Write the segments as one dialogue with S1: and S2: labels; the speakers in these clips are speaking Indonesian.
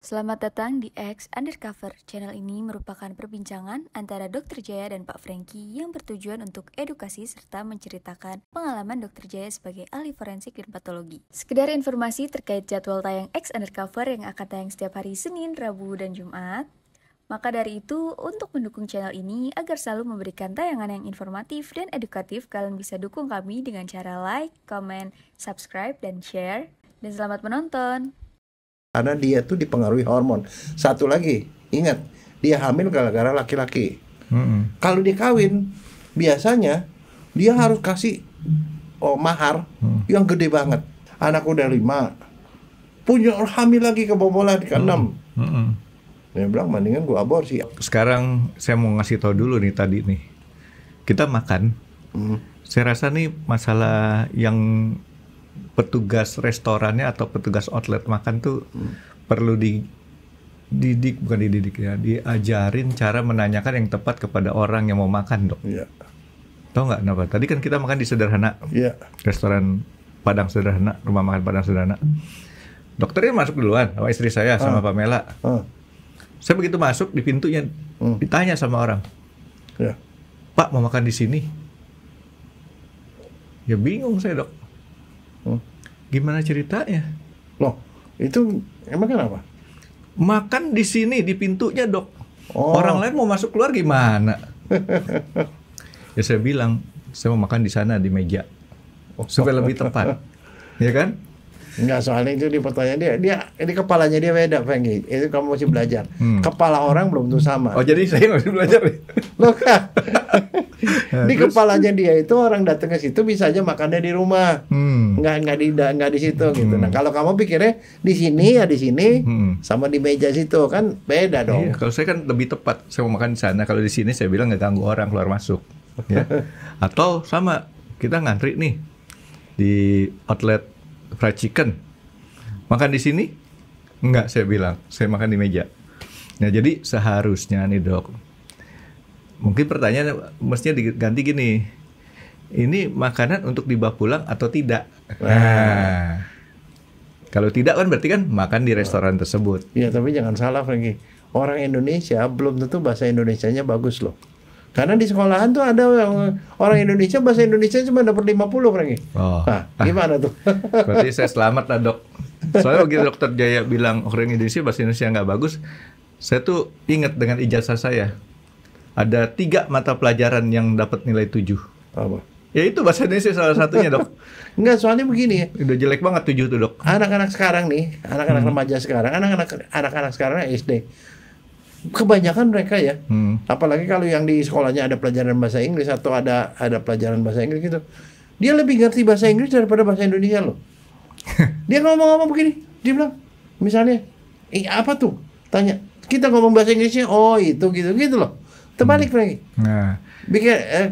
S1: Selamat datang di X Undercover. Channel ini merupakan perbincangan antara Dr. Jaya dan Pak Franky yang bertujuan untuk edukasi serta menceritakan pengalaman Dr. Jaya sebagai ahli forensik dan patologi. Sekedar informasi terkait jadwal tayang X Undercover yang akan tayang setiap hari Senin, Rabu, dan Jumat. Maka dari itu, untuk mendukung channel ini agar selalu memberikan tayangan yang informatif dan edukatif, kalian bisa dukung kami dengan cara like, comment, subscribe, dan share. Dan selamat menonton!
S2: Karena dia tuh dipengaruhi hormon. Satu lagi, ingat, dia hamil gara-gara laki-laki. Kalau dia kawin, biasanya dia harus kasih mahar yang gede banget. Anak udah 5, punya hamil lagi kebobolan ke 6. Dia bilang mendingan gua aborsi.
S3: Sekarang saya mau ngasih tahu dulu nih tadi nih. Kita makan. Saya rasa nih masalah yang petugas restorannya atau petugas outlet makan tuh perlu diajarin cara menanyakan yang tepat kepada orang yang mau makan, Dok.
S2: Iya.
S3: Tahu nggak kenapa? Tadi kan kita makan di Sederhana, restoran Padang Sederhana, rumah makan Padang Sederhana. Dokternya masuk duluan sama istri saya sama Pamela. Saya begitu masuk di pintunya ditanya sama orang, Pak mau makan di sini? Ya bingung saya, Dok. Gimana ceritanya?
S2: Loh, itu emang kenapa?
S3: Makan di sini di pintunya, Dok. Orang lain mau masuk keluar gimana? Ya saya bilang, saya mau makan di sana di meja. Supaya lebih tepat. Ya kan?
S2: Enggak, soalnya itu di pertanyaan dia ini kepalanya dia beda, Franky. Itu kamu mesti belajar. Kepala orang belum tentu sama.
S3: Oh, jadi saya mesti belajar nih.
S2: Loh kan? Di kepalanya dia itu orang datang ke situ bisa aja makannya di rumah. Nggak di situ gitu. Nah, kalau kamu pikirnya di sini ya di sini sama di meja situ kan beda dong.
S3: Iya, kalau saya kan lebih tepat. Saya mau makan di sana. Kalau di sini saya bilang nggak ganggu orang keluar masuk. Ya. Atau sama kita ngantri nih di outlet fried chicken. Makan di sini? Enggak, saya bilang. Saya makan di meja. Nah, jadi seharusnya nih, Dok. Mungkin pertanyaan mestinya diganti gini. Ini makanan untuk dibawa pulang atau tidak? Nah, kalau tidak kan berarti kan makan di restoran tersebut.
S2: Iya, tapi jangan salah, Franky. Orang Indonesia belum tentu bahasa Indonesianya bagus loh. Karena di sekolahan tuh ada orang Indonesia bahasa Indonesia cuma dapat 50, Franky. Nah, gimana tuh?
S3: Berarti saya selamat lah, Dok. Soalnya begitu Dokter Jaya bilang orang Indonesia bahasa Indonesia nggak bagus, saya tuh ingat dengan ijazah saya. Ada 3 mata pelajaran yang dapat nilai 7.
S2: Apa?
S3: Ya itu bahasa Indonesia salah satunya, Dok.
S2: Enggak, soalnya begini ya.
S3: Udah jelek banget 7 tuh, Dok.
S2: Anak-anak sekarang nih, anak-anak remaja sekarang, anak-anak sekarang SD. Kebanyakan mereka ya, apalagi kalau yang di sekolahnya ada pelajaran bahasa Inggris atau ada pelajaran bahasa Inggris gitu, dia lebih ngerti bahasa Inggris daripada bahasa Indonesia loh. Dia ngomong-ngomong begini, dia bilang, misalnya, apa tuh? Tanya, kita ngomong bahasa Inggrisnya, oh itu gitu loh. Terbalik lagi.
S3: Nah,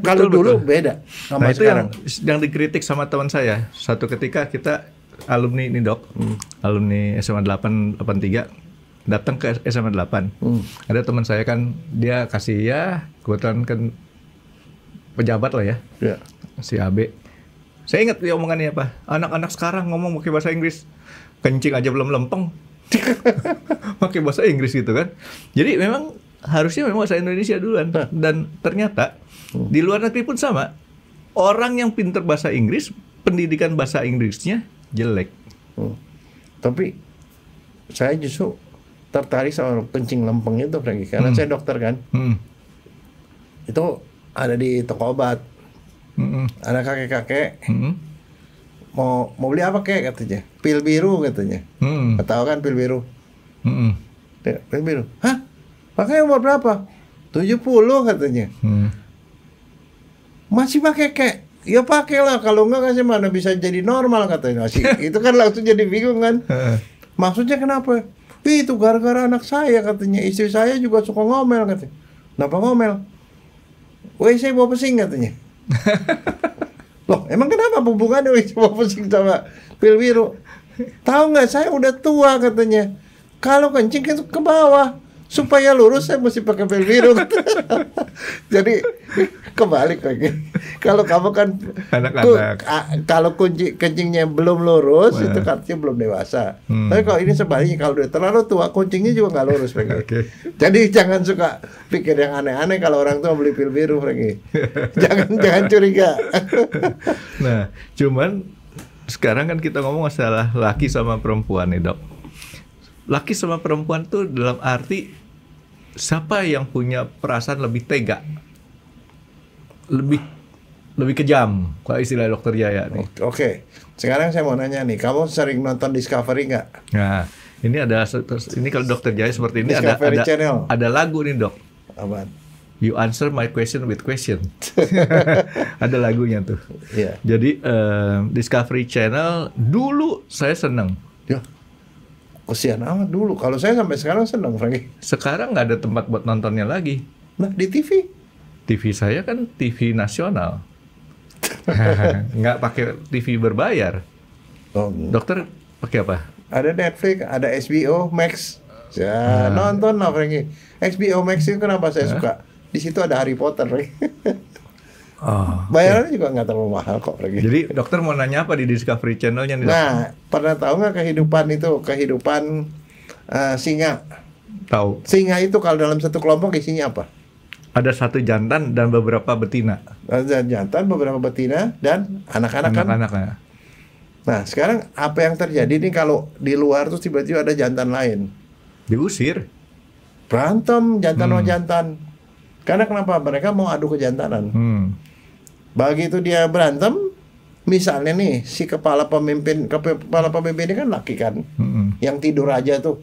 S2: kalau dulu beda sama
S3: itu
S2: sekarang.
S3: yang dikritik sama teman saya. Satu ketika kita alumni ini, Dok, alumni SMA 883. Datang ke SMA 8. Ada teman saya kan, dia kasih ya, kebetulan kan pejabat lah ya. Si AB. Saya ingat dia omongannya apa? Anak-anak sekarang ngomong pakai bahasa Inggris. Kencing aja belum lempeng. Pakai bahasa Inggris gitu kan. Jadi memang harusnya memang bahasa Indonesia duluan. Dan ternyata di luar negeri pun sama. Orang yang pintar bahasa Inggris, pendidikan bahasa Inggrisnya jelek.
S2: Tapi saya justru tertarik sama kencing lempeng itu, Franky, karena saya dokter kan. Itu ada di toko obat. Ada kakek-kakek mau beli apa kek katanya, pil biru katanya. Tahu kan pil biru? Pil biru. Hah? Pakai umur berapa? 70 katanya. Masih pakai kek? Ya pakailah, kalau enggak kasih mana bisa jadi normal katanya. Itu kan langsung jadi bingung kan. Maksudnya kenapa? Itu gara-gara anak saya katanya, istri saya juga suka ngomel katanya. Kenapa ngomel? WC bawa pesing katanya. Loh, emang kenapa hubungannya WC bawa pesing sama pil biru? Tahu nggak, saya udah tua katanya. Kalau kencing ke bawah, supaya lurus saya mesti pakai pil biru. Jadi kebalik lagi. Kalau kamu kan kalau kencingnya belum lurus itu artinya belum dewasa. Tapi kalau ini sebaliknya, kalau udah terlalu tua kencingnya juga nggak lurus lagi. Jadi jangan suka pikir yang aneh-aneh kalau orang tua beli pil biru lagi. jangan curiga.
S3: Nah, cuman sekarang kan kita ngomong masalah laki sama perempuan nih, Dok. Laki sama perempuan tuh dalam arti siapa yang punya perasaan lebih tega, lebih kejam, kalau istilah Dokter Jaya nih.
S2: Oke. Sekarang saya mau nanya nih, kamu sering nonton Discovery nggak?
S3: Nah, ini kalau Dokter Jaya seperti ini ada lagu nih, Dok.
S2: Apaan?
S3: You answer my question with question. Ada lagunya tuh.
S2: Yeah.
S3: Jadi Discovery Channel dulu saya seneng.
S2: Ya. Kesian amat dulu. Kalau saya sampai sekarang seneng, Franky.
S3: Sekarang nggak ada tempat buat nontonnya lagi.
S2: Nah, di TV.
S3: TV saya kan TV nasional. Nggak pakai TV berbayar.
S2: Oh.
S3: Dokter pakai apa?
S2: Ada Netflix, ada HBO Max. Ya, nonton lah, Franky. HBO Max itu kenapa saya suka? Di situ ada Harry Potter, Franky. Bayarannya juga nggak terlalu mahal kok, Franky.
S3: Jadi dokter mau nanya apa di Discovery Channel-nya nih?
S2: Nah, pernah tahu nggak kehidupan singa?
S3: Tahu.
S2: Singa itu kalau dalam satu kelompok isinya apa?
S3: Ada satu jantan dan beberapa betina.
S2: Ada jantan, beberapa betina, dan anak-anak kan?
S3: Anak-anaknya.
S2: Nah, sekarang apa yang terjadi nih kalau di luar tuh tiba-tiba ada jantan lain?
S3: Diusir.
S2: Berantem jantan sama jantan. Karena kenapa? Mereka mau adu kejantanan. Begitu dia berantem, misalnya nih si kepala pemimpin ini kan laki kan, yang tidur aja tuh,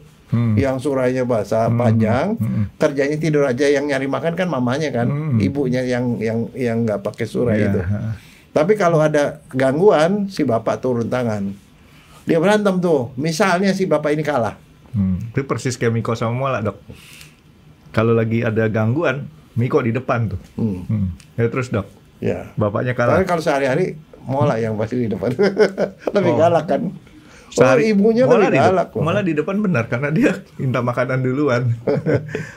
S2: yang surainya basah panjang, kerjanya tidur aja, yang nyari makan kan mamanya kan, ibunya yang nggak pakai surai itu. Tapi kalau ada gangguan, si bapak turun tangan, dia berantem tuh, misalnya si bapak ini kalah.
S3: Itu persis kayak Miko sama Mola, Dok. Kalau lagi ada gangguan, Miko di depan tuh. Ya terus, Dok.
S2: Ya.
S3: Bapaknya kalah.
S2: Tapi kalau sehari-hari Mola yang pasti di depan. Lebih galak kan. Ibunya
S3: lebih
S2: galak kok.
S3: Malah di depan benar karena dia minta makanan duluan.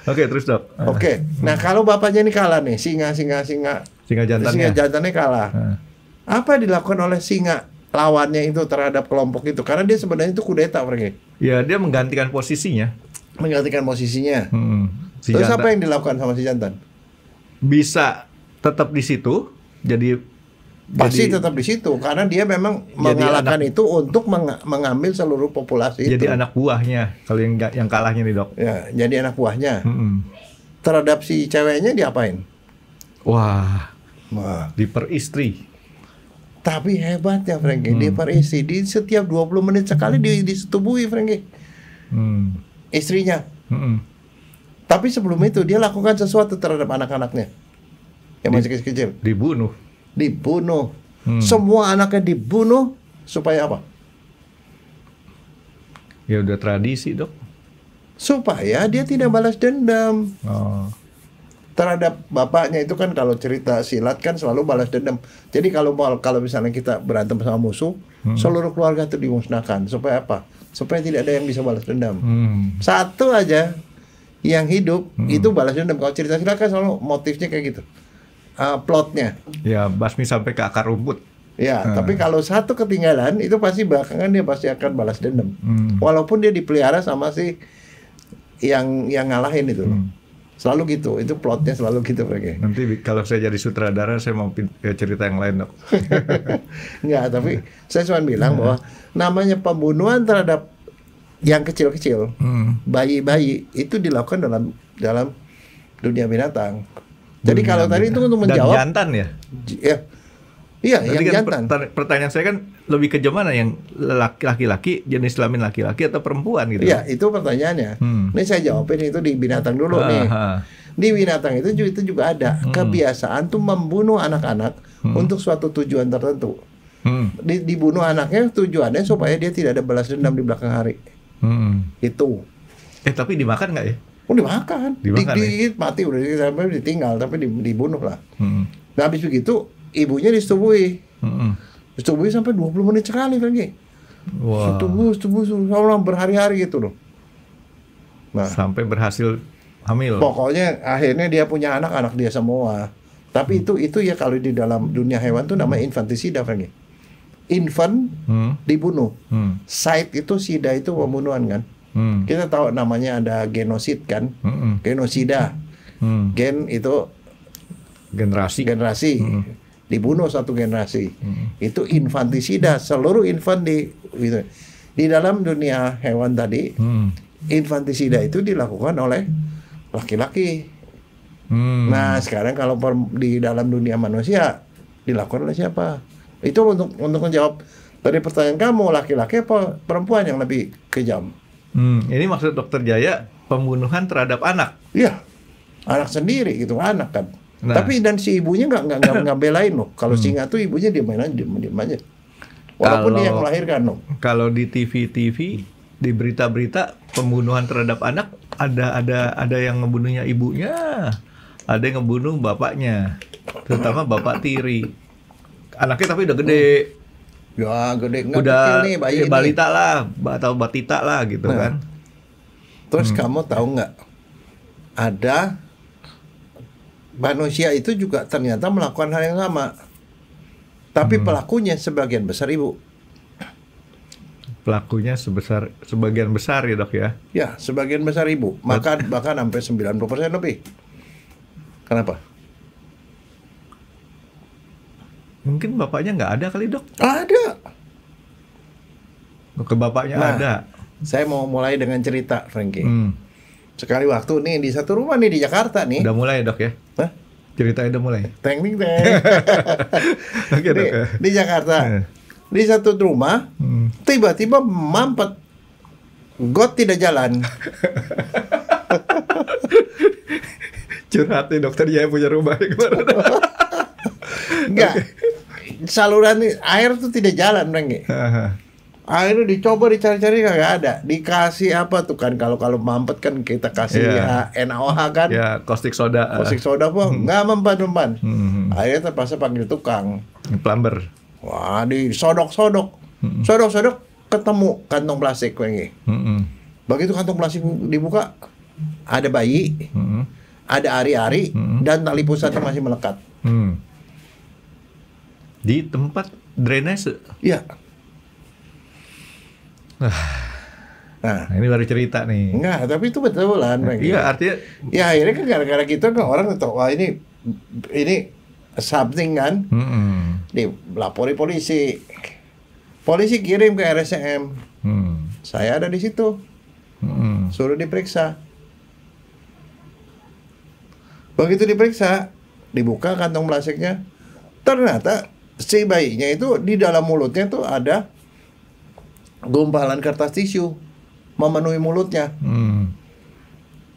S3: Oke, terus, Dok.
S2: Oke. Nah, kalau bapaknya ini kalah nih, singa jantannya kalah. Apa dilakukan oleh singa lawannya itu terhadap kelompok itu? Karena dia sebenarnya itu kudeta, Franky.
S3: Ya, dia menggantikan posisinya.
S2: Terus apa yang dilakukan sama si jantan?
S3: Bisa tetap di situ,
S2: pasti tetap di situ karena dia memang mengalahkan itu untuk mengambil seluruh populasi
S3: jadi
S2: itu.
S3: Jadi anak buahnya kalau yang kalahnya nih, Dok.
S2: Ya, jadi anak buahnya. Terhadap si ceweknya diapain?
S3: Wah. Diperistri.
S2: Tapi hebatnya, Franky, diperistri. Di setiap 20 menit sekali disetubuhi, Franky. Istrinya. Tapi sebelum itu dia lakukan sesuatu terhadap anak-anaknya yang masih kecil. Dibunuh. Semua anaknya dibunuh supaya apa?
S3: Ya udah tradisi, Dok.
S2: Supaya dia tidak balas dendam. Terhadap bapaknya itu kan kalau cerita silat kan selalu balas dendam. Jadi kalau misalnya kita berantem sama musuh, seluruh keluarga itu dimusnahkan. Supaya apa? Supaya tidak ada yang bisa balas dendam. Satu aja yang hidup itu balas dendam. Kalau cerita silat kan selalu motifnya kayak gitu. Plotnya.
S3: Ya, basmi sampai ke akar rumput.
S2: Ya, tapi kalau satu ketinggalan itu pasti belakangan dia pasti akan balas dendam. Walaupun dia dipelihara sama si yang ngalahin itu. Selalu gitu, itu plotnya selalu gitu, Franky.
S3: Nanti kalau saya jadi sutradara saya mau cerita yang lain, Dok.
S2: Enggak, tapi saya cuma bilang bahwa namanya pembunuhan terhadap yang kecil-kecil, bayi-bayi itu dilakukan dalam dunia binatang. Jadi kalau tadi itu untuk menjawab
S3: dan jantan ya?
S2: Iya,
S3: tadi
S2: yang
S3: kan
S2: jantan.
S3: Pertanyaan saya kan lebih ke mana yang laki-laki, jenis kelamin laki-laki atau perempuan gitu.
S2: Iya, itu pertanyaannya. Ini saya jawabin itu di binatang dulu nih. Di binatang itu juga ada kebiasaan tuh membunuh anak-anak untuk suatu tujuan tertentu. Dibunuh anaknya tujuannya supaya dia tidak ada balas dendam di belakang hari. Itu.
S3: Tapi dimakan nggak ya?
S2: Dimakan. Mati udah sampai ditinggal tapi dibunuh lah. Nah, habis begitu ibunya disetubuhi. Disetubuhi sampai 20 menit sekali lagi.
S3: Wow.
S2: Setubuh selama berhari-hari gitu loh.
S3: Nah, sampai berhasil hamil.
S2: Pokoknya akhirnya dia punya anak dia semua. Tapi itu ya kalau di dalam dunia hewan tuh namanya infantisida, Franky. Infant dibunuh. Side itu sida itu pembunuhan kan. Kita tahu namanya ada genosid kan. Genosida. Gen itu
S3: generasi.
S2: Dibunuh satu generasi. Itu infantisida, seluruh infant gitu. Di dalam dunia hewan tadi, infantisida itu dilakukan oleh laki-laki. Nah, sekarang kalau di dalam dunia manusia dilakukan oleh siapa? Itu untuk menjawab dari pertanyaan kamu, laki-laki apa perempuan yang lebih kejam?
S3: Ini maksud Dokter Jaya pembunuhan terhadap anak.
S2: Iya, anak sendiri gitu, anak kan. Nah. Tapi dan si ibunya nggak belain loh. Kalau singa tuh ibunya diem aja. Walaupun dia yang melahirkan loh. Kalau
S3: di TV, di berita-berita pembunuhan terhadap anak ada yang ngebunuhnya ibunya, ada yang ngebunuh bapaknya, terutama bapak tiri. Anaknya tapi udah gede.
S2: Ya gede,
S3: udah
S2: nih, bayi
S3: balita lah atau batita lah gitu kan.
S2: Terus kamu tahu nggak, ada manusia itu juga ternyata melakukan hal yang sama, tapi pelakunya sebagian besar ibu.
S3: Pelakunya sebagian besar ya dok ya?
S2: Ya, sebagian besar ibu. Bahkan sampai 90% lebih. Kenapa?
S3: Mungkin bapaknya nggak ada kali dok?
S2: Ada.
S3: Ke bapaknya ada.
S2: Saya mau mulai dengan cerita, Franky. Sekali waktu nih di satu rumah nih di Jakarta nih.
S3: Udah mulai dok ya?
S2: Hah?
S3: Ceritanya udah mulai?
S2: Teng. Oke, dok. Di Jakarta. Di satu rumah, tiba-tiba mampet. Got tidak jalan.
S3: Curhat nih dokter Jaya punya rumah gimana?
S2: Enggak. Saluran air tuh tidak jalan, Franky. Akhirnya dicoba dicari-cari kagak ada. Dikasih apa tuh kan, kalau mampet kan kita kasih NaOH kan.
S3: Ya, caustic soda.
S2: Caustic soda apa? Enggak mempan. Akhirnya terpaksa panggil tukang.
S3: Plumber.
S2: Wah, disodok-sodok. Sodok-sodok ketemu kantong plastik Franky. Begitu kantong plastik dibuka, ada bayi, ada ari-ari, dan tali pusatnya masih melekat.
S3: Di tempat drainase?
S2: Iya.
S3: Nah, ini baru cerita nih.
S2: Enggak, tapi itu betulan.
S3: Iya, artinya
S2: ya akhirnya kan gara-gara gitu kan orang tahu, wah ini something kan. Dilapori polisi. Polisi kirim ke RSCM. Saya ada di situ. Suruh diperiksa. Begitu diperiksa, dibuka kantong plastiknya. Ternyata si bayinya itu di dalam mulutnya tuh ada gumpalan kertas tisu memenuhi mulutnya.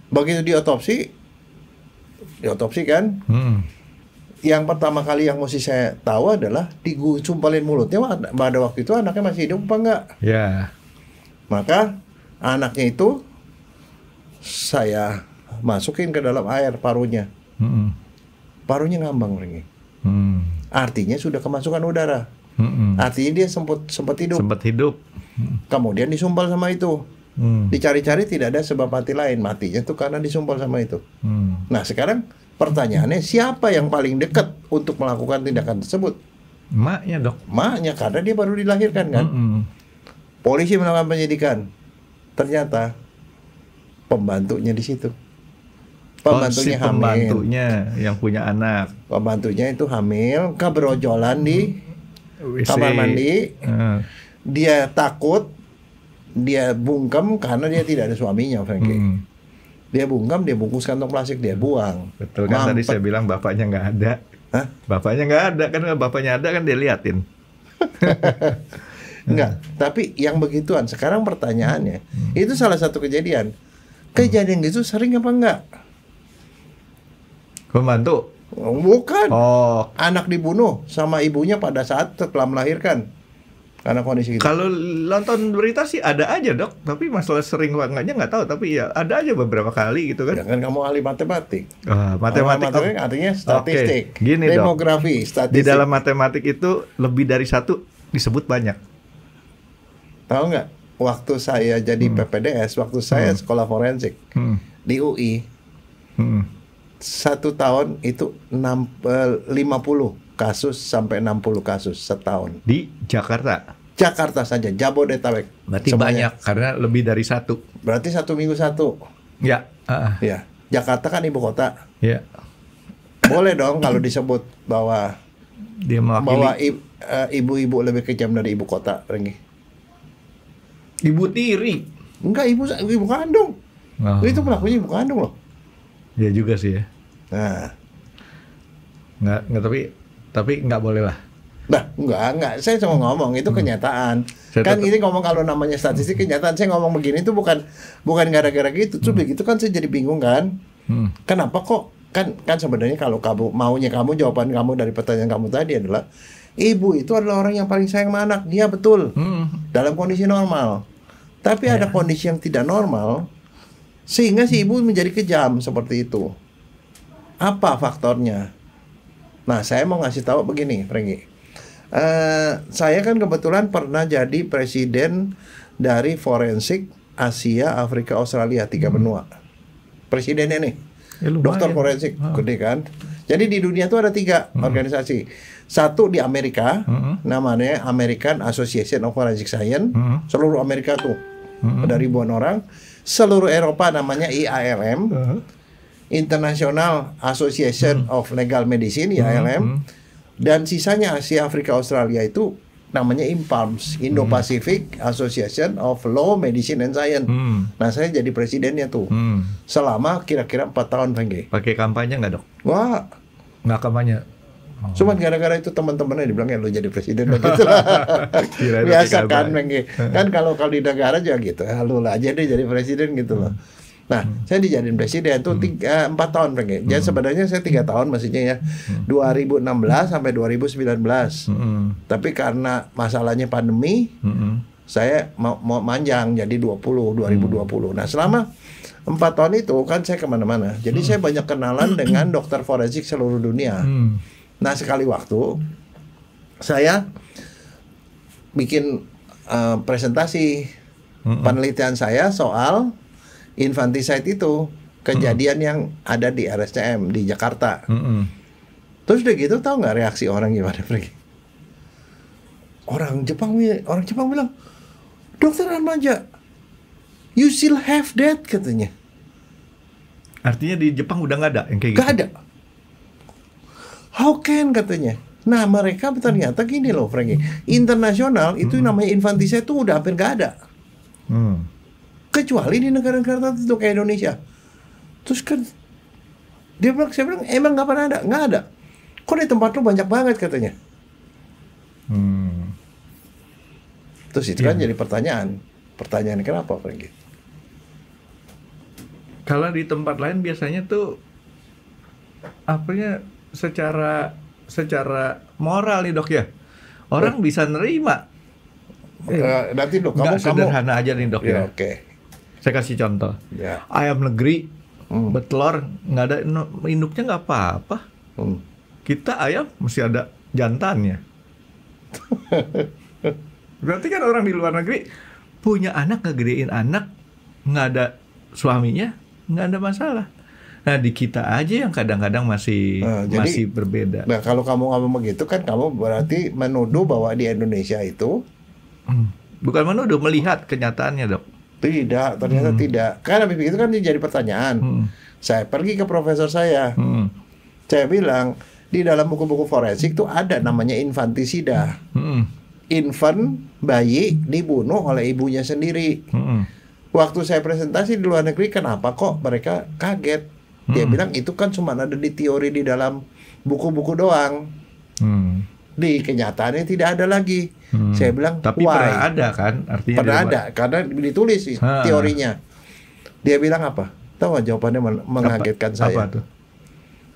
S2: Begitu diotopsi kan, yang pertama kali yang mesti saya tahu adalah disumpalin mulutnya pada waktu itu anaknya masih hidup apa enggak.
S3: Ya.
S2: Maka anaknya itu saya masukin ke dalam air parunya. Parunya ngambang lagi. Artinya sudah kemasukan udara. Artinya dia sempat hidup. Kemudian disumpal sama itu. Dicari-cari tidak ada sebab mati lain. Matinya tuh karena disumpal sama itu. Nah sekarang pertanyaannya, siapa yang paling dekat untuk melakukan tindakan tersebut?
S3: Maknya dok.
S2: Maknya, karena dia baru dilahirkan kan. Polisi melakukan penyidikan. Ternyata pembantunya di situ. Pembantunya hamil.
S3: Pembantunya yang punya anak.
S2: Pembantunya itu hamil, keberojolan di kamar mandi. Dia takut, dia bungkem karena dia tidak ada suaminya, Franky. Dia bungkem, dia bungkus kantong plastik, dia buang.
S3: Betul kan, tadi saya bilang bapaknya nggak ada.
S2: Hah?
S3: Bapaknya nggak ada kan, bapaknya ada kan dia liatin.
S2: Enggak, tapi yang begituan. Sekarang pertanyaannya, itu salah satu kejadian. Kejadian itu sering apa enggak?
S3: Pembantu?
S2: Bukan.
S3: Oh.
S2: Anak dibunuh sama ibunya pada saat setelah melahirkan. Karena kondisi gitu.
S3: Kalau nonton berita sih ada aja dok, tapi masalah sering apa enggaknya nggak tahu, tapi ya ada aja beberapa kali gitu kan.
S2: Ya kan kamu ahli matematik.
S3: Matematik
S2: artinya statistik.
S3: Gini,
S2: demografi,
S3: dok.
S2: statistik.
S3: Di dalam matematik itu lebih dari satu disebut banyak.
S2: Tahu nggak? Waktu saya jadi PPDS, waktu saya sekolah forensik di UI, 1 tahun itu 50 kasus sampai 60 kasus setahun.
S3: Di Jakarta?
S2: Jakarta saja, Jabodetabek.
S3: Berarti
S2: semuanya.
S3: banyak, karena lebih dari 1.
S2: Berarti 1 minggu 1.
S3: Ya.
S2: Ya, Jakarta kan ibu kota.
S3: Ya.
S2: Boleh dong kalau disebut bahwa
S3: Dia mewakili.
S2: Ibu-ibu lebih kejam dari ibu kota, Renggi.
S3: Ibu tiri.
S2: Enggak, ibu kandung.
S3: Oh.
S2: Itu pelakunya ibu kandung loh.
S3: Ya juga sih ya.
S2: Nah,
S3: Nggak tapi nggak boleh lah.
S2: nah, enggak. Saya cuma ngomong itu kenyataan. Kan ini ngomong kalau namanya statistik kenyataan. Saya ngomong begini itu bukan gara-gara gitu. Terus begitu kan saya jadi bingung kan. Kenapa kok kan sebenarnya kalau kamu jawaban kamu dari pertanyaan kamu tadi adalah ibu itu adalah orang yang paling sayang sama anak. Dia betul. Dalam kondisi normal. Tapi ada kondisi yang tidak normal sehingga si ibu menjadi kejam seperti itu. Apa faktornya? Nah, saya mau ngasih tahu begini, Frenggi. Saya kan kebetulan pernah jadi presiden dari Forensik Asia, Afrika, Australia, 3 benua. Presidennya nih, dokter forensik, gede kan. Jadi di dunia itu ada 3 organisasi. Satu di Amerika, namanya American Association of Forensic Science. Seluruh Amerika tuh ada ribuan orang. Seluruh Eropa namanya IALM, International Association of Legal Medicine, IALM. Dan sisanya Asia, Afrika, Australia itu namanya IMPALMS, Indo-Pacific Association of Law, Medicine and Science. Nah, saya jadi presidennya tuh selama kira-kira 4 tahun, Fengge.
S3: Pakai kampanye nggak, Dok?
S2: Wah,
S3: Nggak kampanye.
S2: cuman gara-gara itu teman-temannya dibilang ya lu jadi presiden begitu lah. Biasa kan, Fengge. Kan kalau di negara juga gitu, lu lah aja deh jadi presiden gitu loh. Nah, saya dijadiin presiden tuh 4 tahun, Fengge. Jadi sebenarnya saya 3 tahun maksudnya ya, 2016 sampai 2019. Tapi karena masalahnya pandemi, saya mau manjang jadi 2020. Nah, selama 4 tahun itu kan saya kemana-mana. Jadi saya banyak kenalan dengan dokter forensik seluruh dunia. Nah, sekali waktu saya bikin presentasi penelitian saya soal infanticide itu, kejadian yang ada di RSCM di Jakarta. Terus udah gitu, tahu nggak reaksi orang gimana, Frank? Orang Jepang bilang, Dokter Atmaja, you still have that, katanya.
S3: Artinya di Jepang udah nggak ada yang kayak gitu?
S2: Gak ada. How can, katanya. Nah, mereka ternyata gini loh, Frank. Internasional itu namanya infanticide itu udah hampir nggak ada. Kecuali di negara-negara tertentu kayak Indonesia. Terus kan saya bilang emang nggak pernah ada, nggak ada. Kok di tempat lu banyak banget, katanya. Terus itu kan jadi pertanyaan kenapa, Frank?
S3: Kalau di tempat lain biasanya tuh apanya secara moral nih, Dok ya. Orang bisa nerima.
S2: Nanti Dok,
S3: nggak sederhana aja nih, Dok ya.
S2: Oke.
S3: Saya kasih contoh. Ayam negeri betelor nggak ada induknya nggak apa-apa. Kita ayam mesti ada jantannya. Berarti kan orang di luar negeri punya anak, ngegedein anak, nggak ada suaminya, nggak ada masalah. Nah, di kita aja yang kadang-kadang masih berbeda.
S2: Nah, kalau kamu ngomong begitu kan kamu berarti menuduh bahwa di Indonesia itu
S3: bukan menuduh, melihat kenyataannya, Dok.
S2: Tidak, ternyata tidak. Kan habis begitu kan jadi pertanyaan. Saya pergi ke profesor saya. Saya bilang, di dalam buku-buku forensik tuh ada namanya infantisida. Infant, bayi dibunuh oleh ibunya sendiri. Waktu saya presentasi di luar negeri, kenapa kok mereka kaget? Dia bilang itu kan cuma ada di teori di dalam buku-buku doang. Di kenyataannya tidak ada lagi. Saya bilang,
S3: tapi pernah ada kan? Artinya
S2: pernah ada, karena ditulis teorinya. Dia bilang apa? Tahu gak jawabannya mengagetkan saya?
S3: Apa tuh?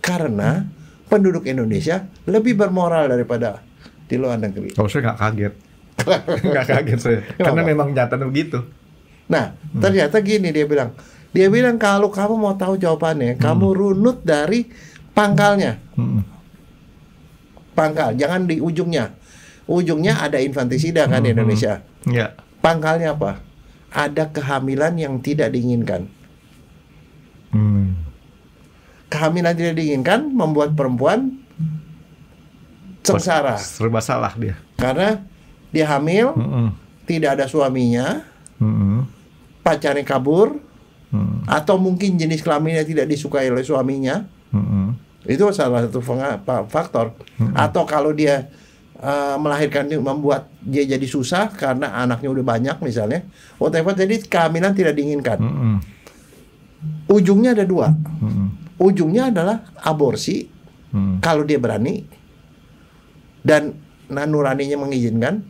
S2: Karena penduduk Indonesia lebih bermoral daripada di luar negeri.
S3: Kalau saya nggak kaget. Nggak kaget saya. Karena memang nyata begitu.
S2: Nah, ternyata gini dia bilang. Dia bilang kalau kamu mau tahu jawabannya, kamu runut dari pangkalnya. Pangkal, jangan di ujungnya. Ujungnya ada infantisida kan di Indonesia.
S3: Ya.
S2: Pangkalnya apa? Ada kehamilan yang tidak diinginkan. kehamilan tidak diinginkan membuat perempuan sengsara.
S3: Serba salah dia.
S2: Karena dia hamil, tidak ada suaminya, pacarnya kabur, atau mungkin jenis kelaminnya tidak disukai oleh suaminya. Itu salah satu faktor. Atau kalau dia melahirkan membuat dia jadi susah karena anaknya udah banyak misalnya, whatever, jadi kehamilan tidak diinginkan. Ujungnya ada dua. Ujungnya adalah aborsi kalau dia berani dan nuraninya mengizinkan,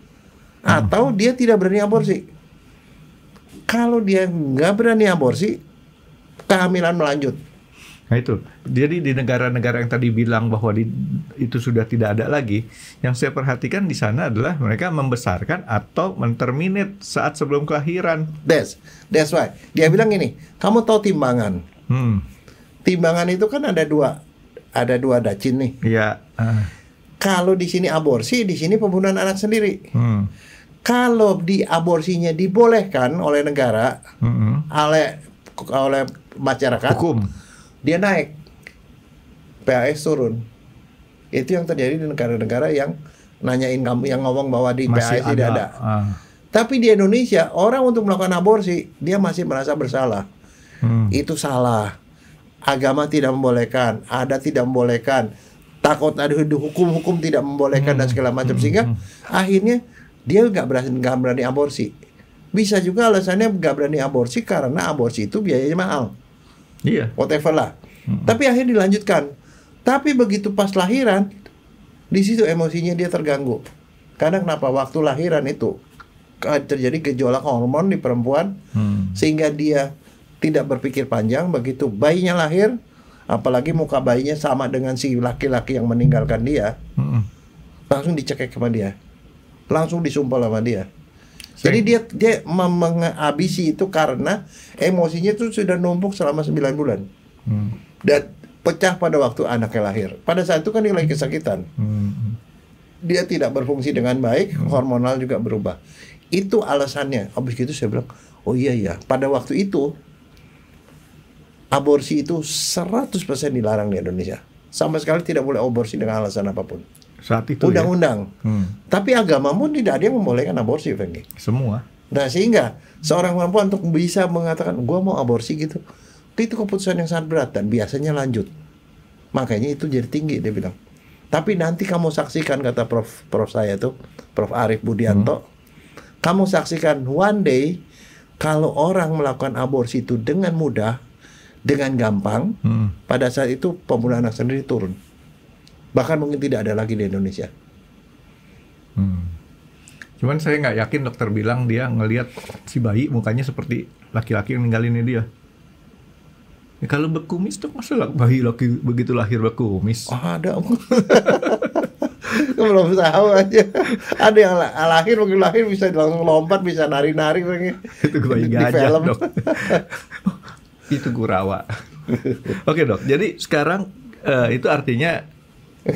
S2: atau dia tidak berani aborsi. Kalau dia nggak berani aborsi, kehamilan melanjut.
S3: Nah itu, jadi di negara-negara yang tadi bilang bahwa itu sudah tidak ada lagi, yang saya perhatikan di sana adalah mereka membesarkan atau menterminate saat sebelum kelahiran.
S2: That's why. Dia bilang gini, kamu tahu timbangan? Timbangan itu kan ada dua dacin nih.
S3: Iya.
S2: Kalau di sini aborsi, di sini pembunuhan anak sendiri. Kalau di aborsinya dibolehkan oleh negara, oleh masyarakat,
S3: hukum,
S2: dia naik, PAS turun. Itu yang terjadi di negara-negara yang nanyain kamu, yang ngomong bahwa di PAS tidak ada. Tapi di Indonesia, orang untuk melakukan aborsi, dia masih merasa bersalah. Itu salah. Agama tidak membolehkan, adat tidak membolehkan, takut ada hukum tidak membolehkan dan segala macam, sehingga akhirnya dia nggak berani aborsi. Bisa juga alasannya nggak berani aborsi karena aborsi itu biayanya mahal.
S3: Iya.
S2: Whatever lah. Tapi akhirnya dilanjutkan. Tapi begitu pas lahiran, di situ emosinya dia terganggu. Karena kenapa? Waktu lahiran itu terjadi gejolak hormon di perempuan, sehingga dia tidak berpikir panjang. Begitu bayinya lahir, apalagi muka bayinya sama dengan si laki-laki yang meninggalkan dia, langsung dicekek sama dia, langsung disumpel sama dia. Jadi dia menghabisi itu karena emosinya itu sudah numpuk selama 9 bulan. Dan pecah pada waktu anaknya lahir. Pada saat itu kan dia lagi kesakitan. Dia tidak berfungsi dengan baik, hormonal juga berubah. Itu alasannya. Habis itu saya bilang, oh iya, pada waktu itu aborsi itu 100% dilarang di Indonesia. Sama sekali tidak boleh aborsi dengan alasan apapun.
S3: Saat itu
S2: undang-undang. Tapi agama pun tidak ada yang membolehkan aborsi, Franky.
S3: Semua.
S2: Nah, sehingga seorang perempuan untuk bisa mengatakan gua mau aborsi gitu, itu keputusan yang sangat berat dan biasanya lanjut. Makanya itu jadi tinggi, dia bilang. Tapi nanti kamu saksikan, kata Prof saya tuh, Prof Arief Budianto, kamu saksikan one day kalau orang melakukan aborsi itu dengan mudah, dengan gampang, pada saat itu pembunuhan anak sendiri turun. Bahkan mungkin tidak ada lagi di Indonesia.
S3: Cuman saya nggak yakin dokter bilang dia ngelihat si bayi mukanya seperti laki-laki yang ninggalin dia. Ya, kalau berkumis tuh masa bayi laki begitu lahir berkumis?
S2: Oh, ada. Belum tahu aja. Ada yang lahir begitu lahir bisa langsung lompat, bisa nari-nari.
S3: Itu bayi gajah, Dok. Itu gurawa. Oke, Dok. Jadi sekarang itu artinya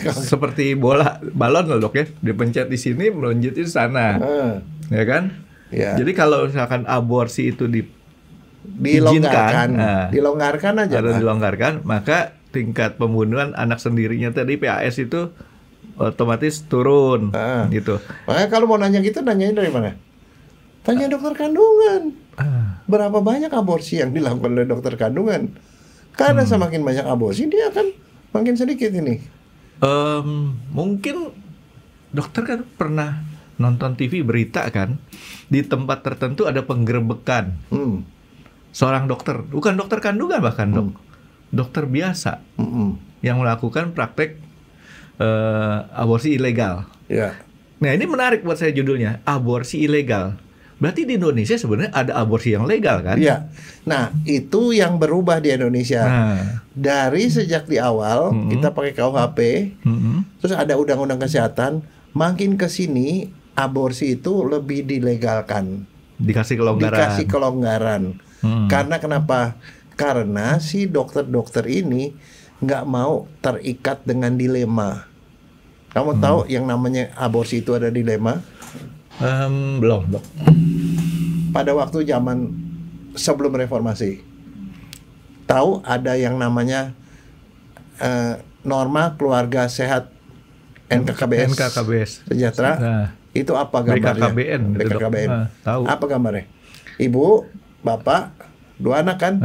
S3: seperti balon loh, Dok, ya. Dipencet di sini, melonjak di sana. Ya kan?
S2: Ya.
S3: Jadi kalau misalkan aborsi itu
S2: dilonggarkan aja.
S3: Ada dilonggarkan, maka tingkat pembunuhan anak sendirinya tadi PAS itu otomatis turun gitu.
S2: Makanya kalau mau nanya gitu, nanyain dari mana? Tanya dokter kandungan. Berapa banyak aborsi yang dilakukan oleh dokter kandungan? Karena semakin banyak aborsi, dia akan makin sedikit ini.
S3: Mungkin dokter kan pernah nonton TV berita kan, di tempat tertentu ada penggerebekan. Seorang dokter, bukan dokter kandungan bahkan, Dok. Dokter biasa yang melakukan praktek aborsi ilegal.
S2: Ya.
S3: Nah, ini menarik buat saya judulnya, aborsi ilegal. Berarti di Indonesia sebenarnya ada aborsi yang legal kan?
S2: Iya. Nah, itu yang berubah di Indonesia. Dari sejak di awal kita pakai KUHP, terus ada undang-undang kesehatan, makin ke sini aborsi itu lebih dilegalkan.
S3: Dikasih
S2: kelonggaran. Karena kenapa? Karena si dokter-dokter ini nggak mau terikat dengan dilema. Kamu tahu yang namanya aborsi itu ada dilema?
S3: Belum, Dok.
S2: Pada waktu zaman sebelum reformasi, tahu ada yang namanya norma keluarga sehat NKKBS Sejahtera.
S3: Nah,
S2: itu apa gambarnya?
S3: BKKBN. Tahu.
S2: Apa gambarnya? Ibu, bapak, 2 anak kan?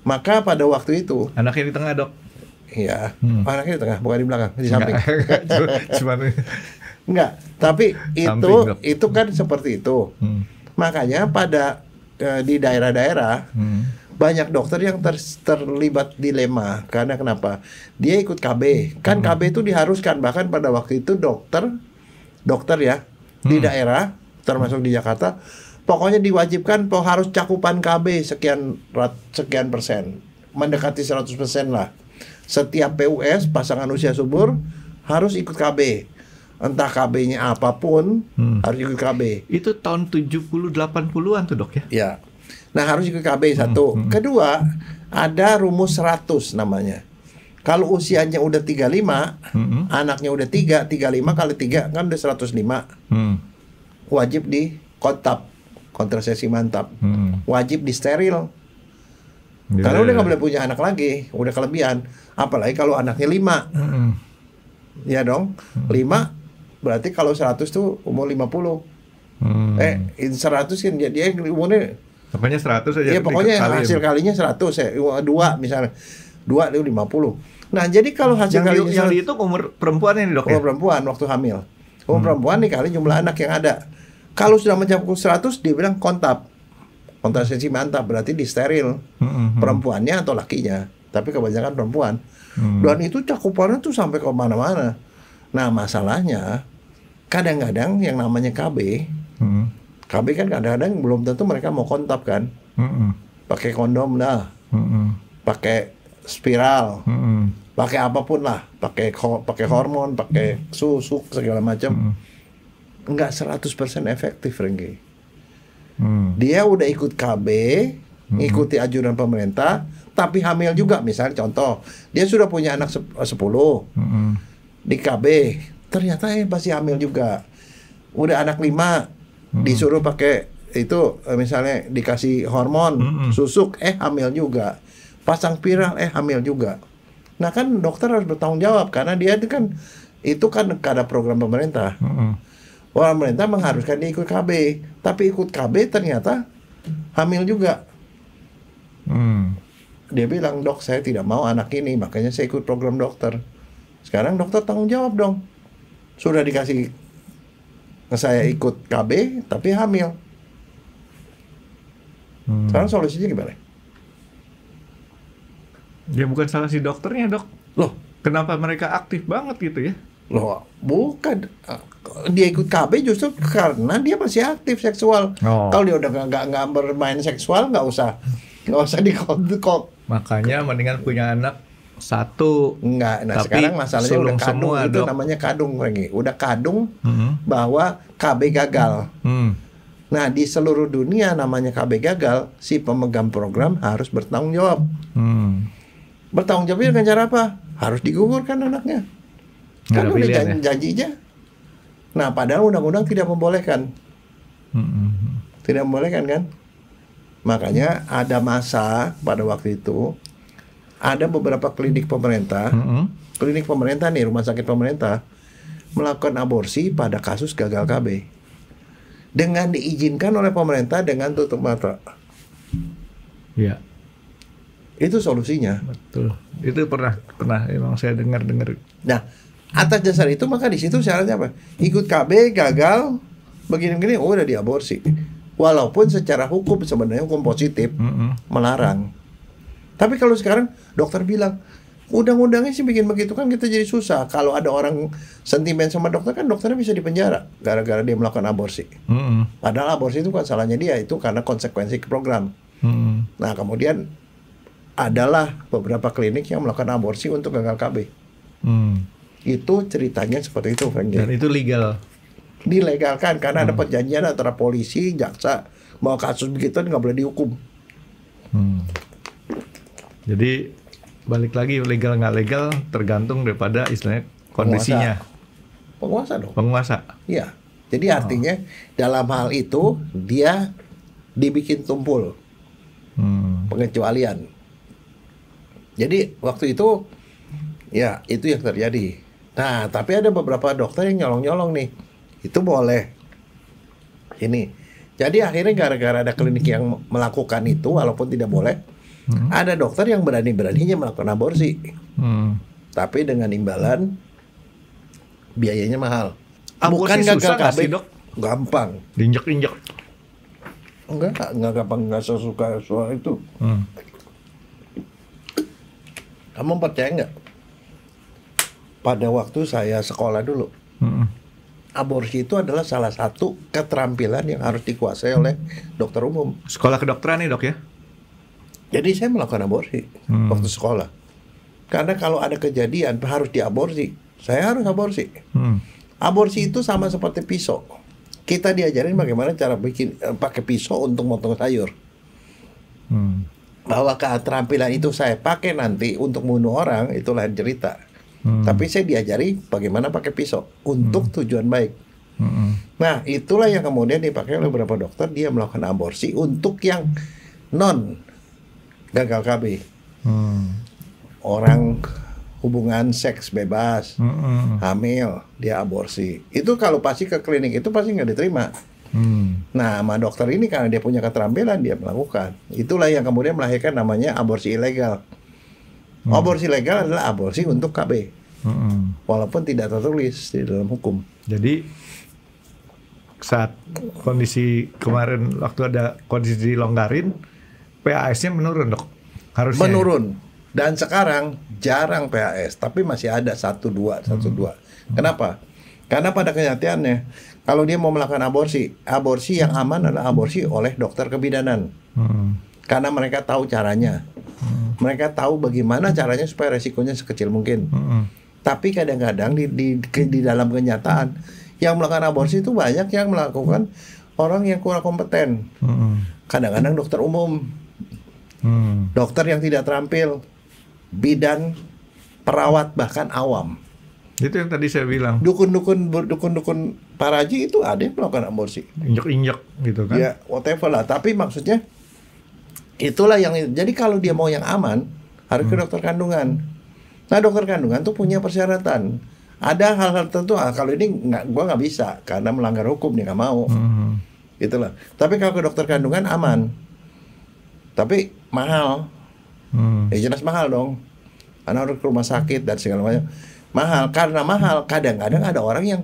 S2: Maka pada waktu itu
S3: anaknya di tengah, Dok.
S2: Iya, anaknya di tengah, bukan di belakang, di samping. Enggak, tapi itu kan seperti itu. Makanya pada di daerah-daerah banyak dokter yang terlibat dilema. Karena kenapa? Dia ikut KB. Kan KB itu diharuskan. Bahkan pada waktu itu dokter ya di daerah, termasuk di Jakarta, pokoknya diwajibkan harus cakupan KB sekian persen. Mendekati 100% lah. Setiap PUS, pasangan usia subur, harus ikut KB. Entah KB-nya apapun, harus ikut KB.
S3: Itu tahun 70-80-an tuh, Dok ya?
S2: Ya. Nah, harus ikut KB satu. Kedua, ada rumus 100 namanya. Kalau usianya udah 35, anaknya udah 35 kali 3 kan udah 105. Wajib di kontrasepsi mantap. Wajib di steril. Karena udah nggak boleh punya anak lagi, udah kelebihan. Apalagi kalau anaknya 5. Ya dong. 5 berarti kalau 100 tuh umur 50. 100 kan dia umurnya
S3: pokoknya 100 aja.
S2: Iya, pokoknya hasil kalinya 100 ya. 2 misalnya. 2 itu 50. Nah, jadi kalau hasil kalinya
S3: yang dihitung umur perempuan ini, Dok.
S2: Umur perempuan waktu hamil. Umur perempuan dikali jumlah anak yang ada. Kalau sudah mencapai 100 dia bilang kontrasepsi mantap, berarti di steril. Perempuannya atau lakinya. Tapi kebanyakan perempuan. Dan itu cakupannya tuh sampai ke mana-mana. Nah, masalahnya kadang-kadang yang namanya KB kan kadang-kadang belum tentu mereka mau kontak kan. Pakai kondom dah. Pakai spiral. Pakai apapun lah, pakai hormon, pakai susu segala macam. Enggak 100% efektif, Renggi. Dia udah ikut KB, ngikuti anjuran pemerintah, tapi hamil juga. Misalnya contoh, dia sudah punya anak 10 di KB, ternyata masih hamil juga. Udah anak 5 disuruh pakai itu, misalnya dikasih hormon, susuk, hamil juga. Pasang spiral, hamil juga. Nah kan dokter harus bertanggung jawab karena dia itu kan ada program pemerintah. Pemerintah mengharuskan dia ikut KB, tapi ikut KB ternyata hamil juga. Dia bilang, "Dok, saya tidak mau anak ini, makanya saya ikut program dokter." Sekarang dokter tanggung jawab dong. Sudah dikasih saya ikut KB tapi hamil. Sekarang solusinya gimana?
S3: Ya bukan salah si dokternya, Dok.
S2: Loh,
S3: kenapa mereka aktif banget gitu ya?
S2: Loh, bukan. Dia ikut KB justru karena dia masih aktif seksual. Kalau dia udah nggak bermain seksual, nggak usah dikok.
S3: Makanya mendingan punya anak 1.
S2: Enggak. Nah, sekarang masalahnya udah kadung semua, itu Dok. Namanya kadung lagi. Udah kadung bahwa KB gagal. Nah, di seluruh dunia namanya KB gagal, si pemegang program harus bertanggung jawab. Bertanggung jawabnya dengan cara apa? Harus digugurkan anaknya. Kan udah janjinya. Nah, padahal undang-undang tidak membolehkan. Tidak membolehkan kan? Makanya ada masa pada waktu itu ada beberapa klinik pemerintah, nih, rumah sakit pemerintah melakukan aborsi pada kasus gagal KB dengan diizinkan oleh pemerintah dengan tutup mata.
S3: Iya.
S2: Itu solusinya.
S3: Betul. Itu pernah emang saya dengar.
S2: Nah, atas dasar itu maka di situ syaratnya apa? Ikut KB gagal begini-begini, udah diaborsi. Walaupun secara hukum sebenarnya hukum positif melarang. Tapi kalau sekarang dokter bilang undang-undangnya sih bikin begitu kan kita jadi susah. Kalau ada orang sentimen sama dokter kan dokternya bisa dipenjara gara-gara dia melakukan aborsi. Padahal aborsi itu kan salahnya dia, itu karena konsekuensi program. Nah kemudian adalah beberapa klinik yang melakukan aborsi untuk gagal KB. Itu ceritanya seperti itu, Frank.
S3: Dan itu legal.
S2: Dilegalkan karena ada perjanjian antara polisi, jaksa bahwa kasus begitu nggak boleh dihukum.
S3: Jadi balik lagi legal nggak legal tergantung daripada istilahnya kondisinya.
S2: Penguasa dong.
S3: Penguasa.
S2: Iya. Jadi artinya dalam hal itu dia dibikin tumpul pengecualian. Jadi waktu itu ya itu yang terjadi. Nah tapi ada beberapa dokter yang nyolong-nyolong nih. Itu boleh. Ini. Jadi akhirnya gara-gara ada klinik yang melakukan itu walaupun tidak boleh, ada dokter yang berani-beraninya melakukan aborsi. Tapi dengan imbalan biayanya mahal.
S3: Aborsi
S2: Bukan
S3: susah
S2: gagal
S3: nggak
S2: KB.
S3: sih, Dok?
S2: Gampang.
S3: Diinjek-injek.
S2: Enggak gampang, enggak sesuka soal itu. Kamu percaya nggak? Pada waktu saya sekolah dulu, aborsi itu adalah salah satu keterampilan yang harus dikuasai oleh dokter umum.
S3: Sekolah kedokteran nih, Dok ya?
S2: Jadi saya melakukan aborsi waktu sekolah. Karena kalau ada kejadian harus diaborsi, saya harus aborsi. Aborsi itu sama seperti pisau. Kita diajarin bagaimana cara pakai pisau untuk motong sayur. Bahwa keterampilan itu saya pakai nanti untuk membunuh orang, itu lain cerita. Tapi saya diajari bagaimana pakai pisau untuk tujuan baik. Nah, itulah yang kemudian dipakai oleh beberapa dokter. Dia melakukan aborsi untuk yang non gagal KB. Orang hubungan seks bebas, hamil, dia aborsi. Itu kalau pasti ke klinik itu pasti nggak diterima. Nah, sama dokter ini karena dia punya keterampilan, dia melakukan. Itulah yang kemudian melahirkan namanya aborsi ilegal. Aborsi legal adalah aborsi untuk KB, walaupun tidak tertulis di dalam hukum.
S3: Jadi saat kondisi kemarin waktu ada kondisi dilonggarin, PAS-nya menurun, Dok. Harusnya
S2: Menurun. Dan sekarang jarang PAS, tapi masih ada 1-2. Kenapa? Karena pada kenyataannya, kalau dia mau melakukan aborsi yang aman adalah aborsi oleh dokter kebidanan. Karena mereka tahu caranya. Mereka tahu bagaimana caranya supaya resikonya sekecil mungkin. Tapi kadang-kadang di dalam kenyataan, yang melakukan aborsi itu banyak yang melakukan orang yang kurang kompeten. Kadang-kadang dokter umum, dokter yang tidak terampil, bidan, perawat, bahkan awam.
S3: itu yang tadi saya bilang,
S2: Dukun-dukun paraji itu ada yang melakukan aborsi.
S3: injek-injek gitu kan.
S2: Ya, whatever lah. Tapi maksudnya itulah yang. Jadi kalau dia mau yang aman, harus ke dokter kandungan. Nah, dokter kandungan tuh punya persyaratan. Ada hal-hal tertentu. Kalau ini gua nggak bisa karena melanggar hukum, dia nggak mau. Itulah. Tapi kalau ke dokter kandungan aman. Tapi mahal. Ya jelas mahal dong. Karena harus ke rumah sakit dan segala macam. Mahal. Karena mahal, kadang-kadang ada orang yang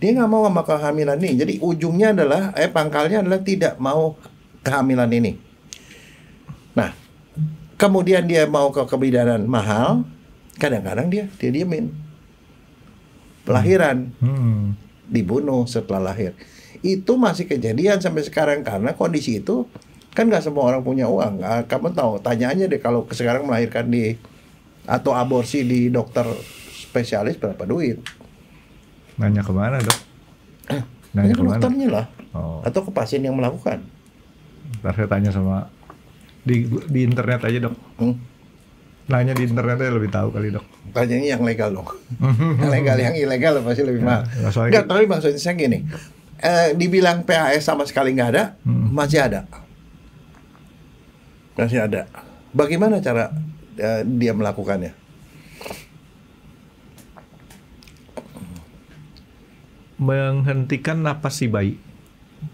S2: dia nggak mau sama kehamilan ini. Jadi ujungnya adalah, pangkalnya adalah tidak mau kehamilan ini. Nah, kemudian dia mau ke kebidanan mahal, kadang-kadang dia diemin. Pelahiran, dibunuh setelah lahir. Itu masih kejadian sampai sekarang karena kondisi itu kan nggak semua orang punya uang. Kamu tahu, tanya aja deh kalau sekarang melahirkan atau aborsi di dokter spesialis berapa duit?
S3: Nanya kemana, Dok?
S2: Nanya ke dokternya lah,
S3: Oh.
S2: atau ke pasien yang melakukan.
S3: Ntar saya tanya sama di internet aja, Dok. Nanya di internet aja lebih tahu kali, Dok.
S2: Tanyanya yang legal dong. Yang legal, yang ilegal pasti lebih mahal.
S3: soalnya
S2: Enggak, tapi maksudnya saya gini, dibilang PAS sama sekali nggak ada, masih ada. Masih ada. Bagaimana cara dia melakukannya?
S3: menghentikan napas si bayi.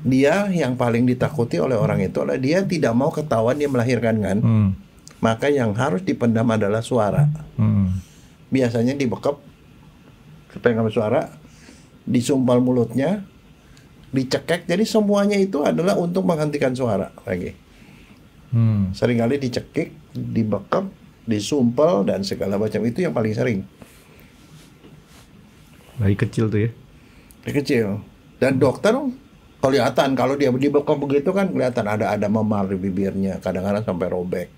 S2: Dia yang paling ditakuti oleh orang itu adalah dia tidak mau ketahuan dia melahirkan kan. Maka yang harus dipendam adalah suara. Biasanya dibekap supaya nggak bersuara, disumpal mulutnya, dicekek. Jadi semuanya itu adalah untuk menghentikan suara lagi. Seringkali dicekik, dibekap, disumpal dan segala macam, itu yang paling sering.
S3: Bayi kecil tuh ya.
S2: Kecil. Dan dokter kelihatan kalau dia dibekap begitu kan kelihatan ada memar di bibirnya, kadang-kadang sampai robek.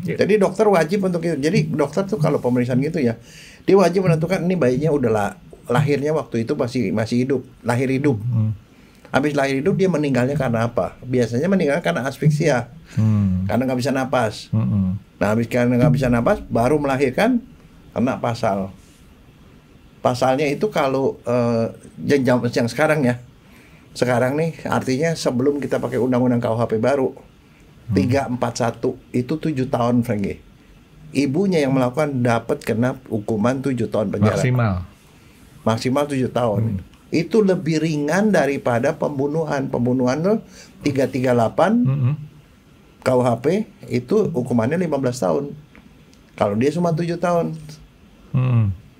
S2: Jadi dokter wajib untuk itu. Jadi dokter tuh kalau pemeriksaan gitu ya, dia wajib menentukan ini bayinya udah lahirnya waktu itu masih hidup, lahir hidup. Habis lahir hidup dia meninggalnya karena apa? Biasanya meninggal karena asfiksia, karena nggak bisa napas. Nah, habis karena nggak bisa napas, baru melahirkan kena pasal. Pasalnya itu kalau yang sekarang ya, sekarang nih artinya sebelum kita pakai undang-undang KUHP baru 341 itu 7 tahun, Franky. ibunya yang melakukan dapat kena hukuman 7 tahun penjara. Maksimal 7 tahun. Itu lebih ringan daripada pembunuhan. Pembunuhan tuh 338 KUHP itu hukumannya 15 tahun. Kalau dia cuma 7 tahun.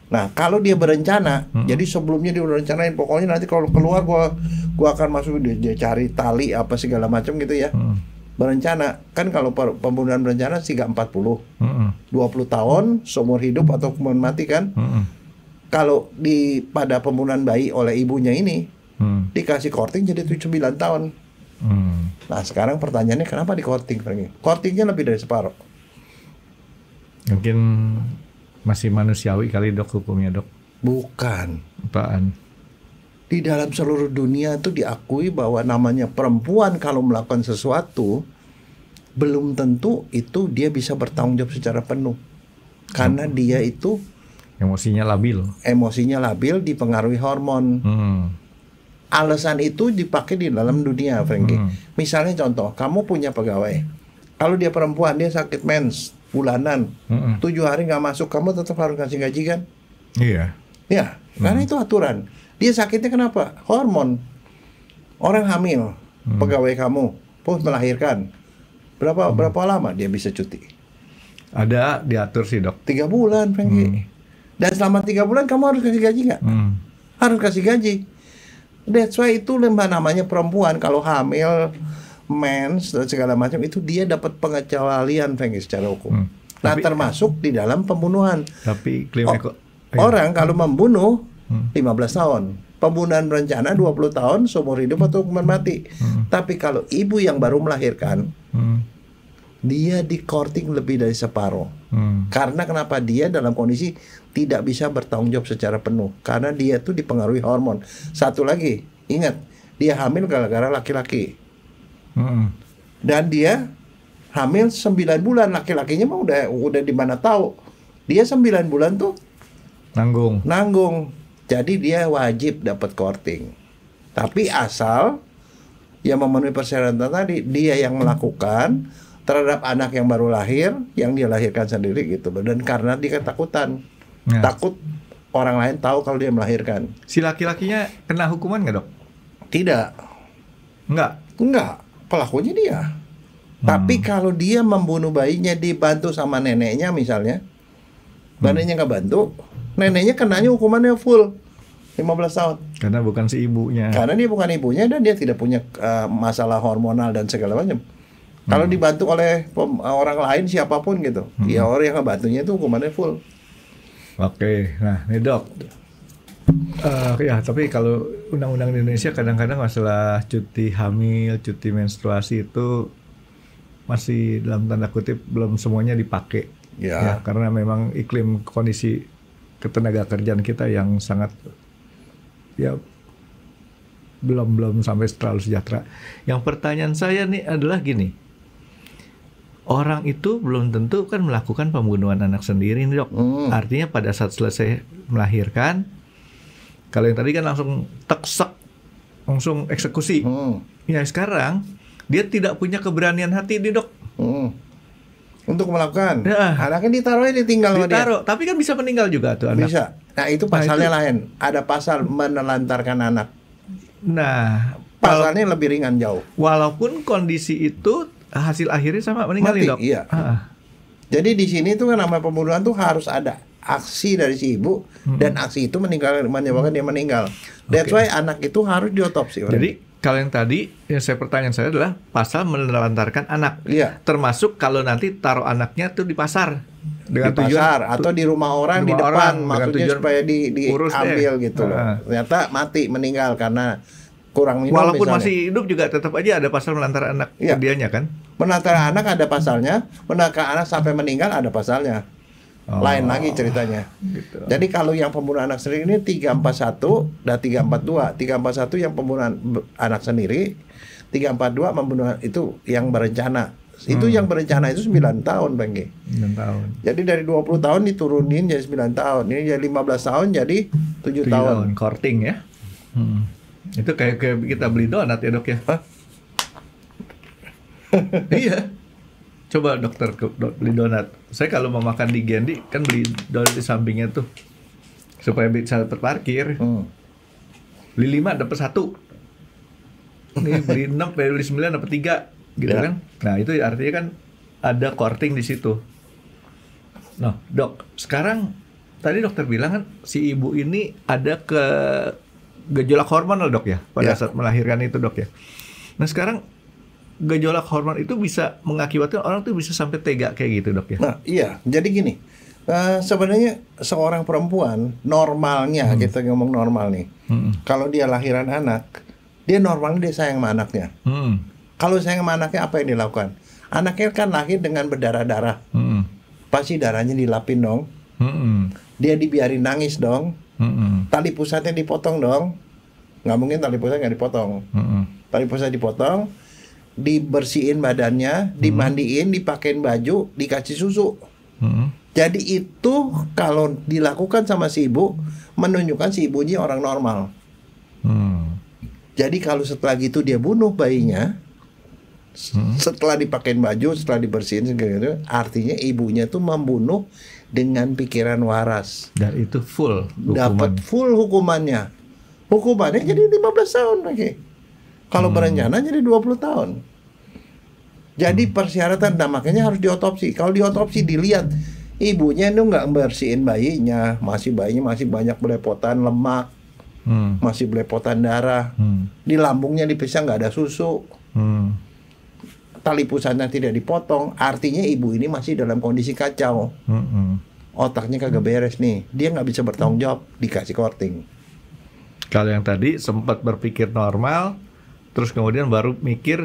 S2: Nah, kalau dia berencana, jadi sebelumnya dia udah rencanain, pokoknya nanti kalau keluar gua akan masuk, dia cari tali apa segala macam gitu ya. Berencana, kan kalau pembunuhan berencana 340, 20 tahun, seumur hidup atau hukuman mati kan. Kalau pada pembunuhan bayi oleh ibunya ini, dikasih korting jadi 9 tahun. Nah, sekarang pertanyaannya kenapa di korting? Kortingnya lebih dari separuh.
S3: Mungkin masih manusiawi kali dok hukumnya dok?
S2: Bukan.
S3: Apaan?
S2: Di dalam seluruh dunia itu diakui bahwa namanya perempuan kalau melakukan sesuatu belum tentu itu dia bisa bertanggung jawab secara penuh. Karena dia itu
S3: emosinya labil dipengaruhi hormon. Alasan itu dipakai di dalam dunia, Frankie. Misalnya contoh, kamu punya pegawai. Kalau dia perempuan, dia sakit mens bulanan, 7 hari nggak masuk, kamu tetap harus kasih gaji kan? Iya.
S2: Ya, karena itu aturan. Dia sakitnya kenapa? Hormon. Orang hamil, pegawai kamu, melahirkan. Berapa lama dia bisa cuti?
S3: Ada diatur sih dok.
S2: 3 bulan, Frankie. Dan selama 3 bulan kamu harus kasih gaji nggak? Harus kasih gaji. That's why itu namanya perempuan kalau hamil, mens dan segala macam itu dia dapat pengecualian secara hukum. Nah, termasuk di dalam pembunuhan.
S3: Tapi
S2: orang kalau membunuh 15 tahun, pembunuhan berencana 20 tahun, seumur hidup atau hukuman mati. Tapi kalau ibu yang baru melahirkan, dia di-korting lebih dari separuh. Karena kenapa? Dia dalam kondisi tidak bisa bertanggung jawab secara penuh karena dia tuh dipengaruhi hormon. Satu lagi, ingat, dia hamil gara-gara laki-laki. Dan dia hamil 9 bulan, laki-lakinya mah udah di mana tahu. Dia 9 bulan tuh nanggung. Jadi dia wajib dapat korting. Tapi asal yang memenuhi persyaratan tadi, dia yang melakukan terhadap anak yang baru lahir, yang dia lahirkan sendiri gitu loh. Dan karena dia ketakutan, takut orang lain tahu kalau dia melahirkan.
S3: Si laki-lakinya kena hukuman nggak dok?
S2: Tidak. Enggak. Pelakunya dia. Tapi kalau dia membunuh bayinya dibantu sama neneknya misalnya, neneknya nggak bantu, neneknya kenanya hukumannya full 15 tahun.
S3: Karena bukan si ibunya.
S2: Karena dia bukan ibunya dan dia tidak punya masalah hormonal dan segala macam. Kalau dibantu oleh orang lain siapapun gitu, dia orang yang ngebantunya itu hukumannya full.
S3: Oke, nah nih dok. Ya, tapi kalau undang-undang di Indonesia kadang-kadang masalah cuti hamil, cuti menstruasi itu masih dalam tanda kutip belum semuanya dipakai. Ya, karena memang iklim kondisi ketenagakerjaan kita yang sangat belum sampai terlalu sejahtera. Yang pertanyaan saya nih adalah gini. Orang itu belum tentu kan melakukan pembunuhan anak sendiri nih dok. Artinya pada saat selesai melahirkan, kalau yang tadi kan langsung teksek, langsung eksekusi. Ya sekarang dia tidak punya keberanian hati nih dok.
S2: Untuk melakukan. Anaknya ditinggal sama dia.
S3: Tapi kan bisa meninggal juga tuh anak.
S2: Bisa. Nah itu pasalnya lain. Ada pasal menelantarkan anak.
S3: Nah
S2: pasalnya lebih ringan jauh.
S3: Walaupun kondisi itu hasil akhirnya sama meninggal nih dok.
S2: Iya. Jadi di sini tuh kan namanya pembunuhan tuh harus ada aksi dari si ibu dan aksi itu menyebabkan dia meninggal. That's why anak itu harus diotopsi.
S3: Jadi kalau yang tadi yang pertanyaan saya adalah pasal menelantarkan anak.
S2: Iya.
S3: Termasuk kalau nanti taruh anaknya tuh di pasar.
S2: Dengan di pasar atau di rumah orang di depan, maksudnya supaya diambil gitu loh. Ternyata mati, meninggal karena kurang minum.
S3: Walaupun
S2: misalnya.
S3: masih hidup juga tetap aja ada pasal melantar anak dianya kan?
S2: Melantar anak ada pasalnya, melantar anak sampai meninggal ada pasalnya. Lain lagi ceritanya.
S3: Gitu.
S2: Jadi kalau yang pembunuhan anak sendiri ini 341 dan 342. 341 yang pembunuhan anak sendiri, 342 membunuh itu yang berencana. Itu yang berencana itu 9 tahun, Bang G.
S3: 9 tahun.
S2: Jadi dari 20 tahun diturunin jadi 9 tahun. Ini jadi 15 tahun jadi 7 tahun.
S3: Korting ya. Itu kayak kita beli donat ya dok ya.
S2: Hah?
S3: Iya. Coba dokter beli donat. Saya kalau mau makan di Gendi kan beli donat di sampingnya tuh supaya bisa dapat parkir. Beli 5 dapat 1. Nih beli 6, beli 9 dapat 3 gitu kan. Nah, itu artinya kan ada courting di situ. Nah, Dok, sekarang tadi dokter bilang kan si ibu ini ada gejolak hormonal, Dok ya, pada saat melahirkan itu, Dok ya. Nah, sekarang gejolak hormon itu bisa mengakibatkan orang tuh bisa sampai tega kayak gitu, Dok ya.
S2: Nah, iya. Jadi gini, sebenarnya seorang perempuan normalnya, kita ngomong normal nih. Kalau dia lahiran anak, dia normalnya dia sayang sama anaknya. Kalau sayang sama anaknya, apa yang dilakukan? Anaknya kan lahir dengan berdarah-darah. Pasti darahnya dilapin dong. Dia dibiarin nangis dong. Tali pusatnya dipotong dong. Nggak mungkin tali pusat nggak dipotong. Tali pusat dipotong, dibersihin badannya, dimandiin, dipakein baju, dikasih susu. Jadi itu kalau dilakukan sama si ibu, menunjukkan si ibunya orang normal. Jadi kalau setelah gitu dia bunuh bayinya, setelah dipakein baju, setelah dibersihin gitu, artinya ibunya tuh membunuh dengan pikiran waras.
S3: Dan itu full
S2: dapat full hukumannya. Hukumannya jadi 15 tahun lagi. Kalau berencana jadi 20 tahun. Jadi persyaratan, nah makanya harus diotopsi. Kalau diotopsi dilihat ibunya itu nggak bersihin bayinya, bayinya masih banyak belepotan lemak, masih belepotan darah, di lambungnya dipisah nggak ada susu, tali pusatnya tidak dipotong, artinya ibu ini masih dalam kondisi kacau, otaknya kagak beres nih, dia nggak bisa bertanggung jawab, dikasih courting.
S3: Kalau yang tadi sempat berpikir normal, terus kemudian baru mikir,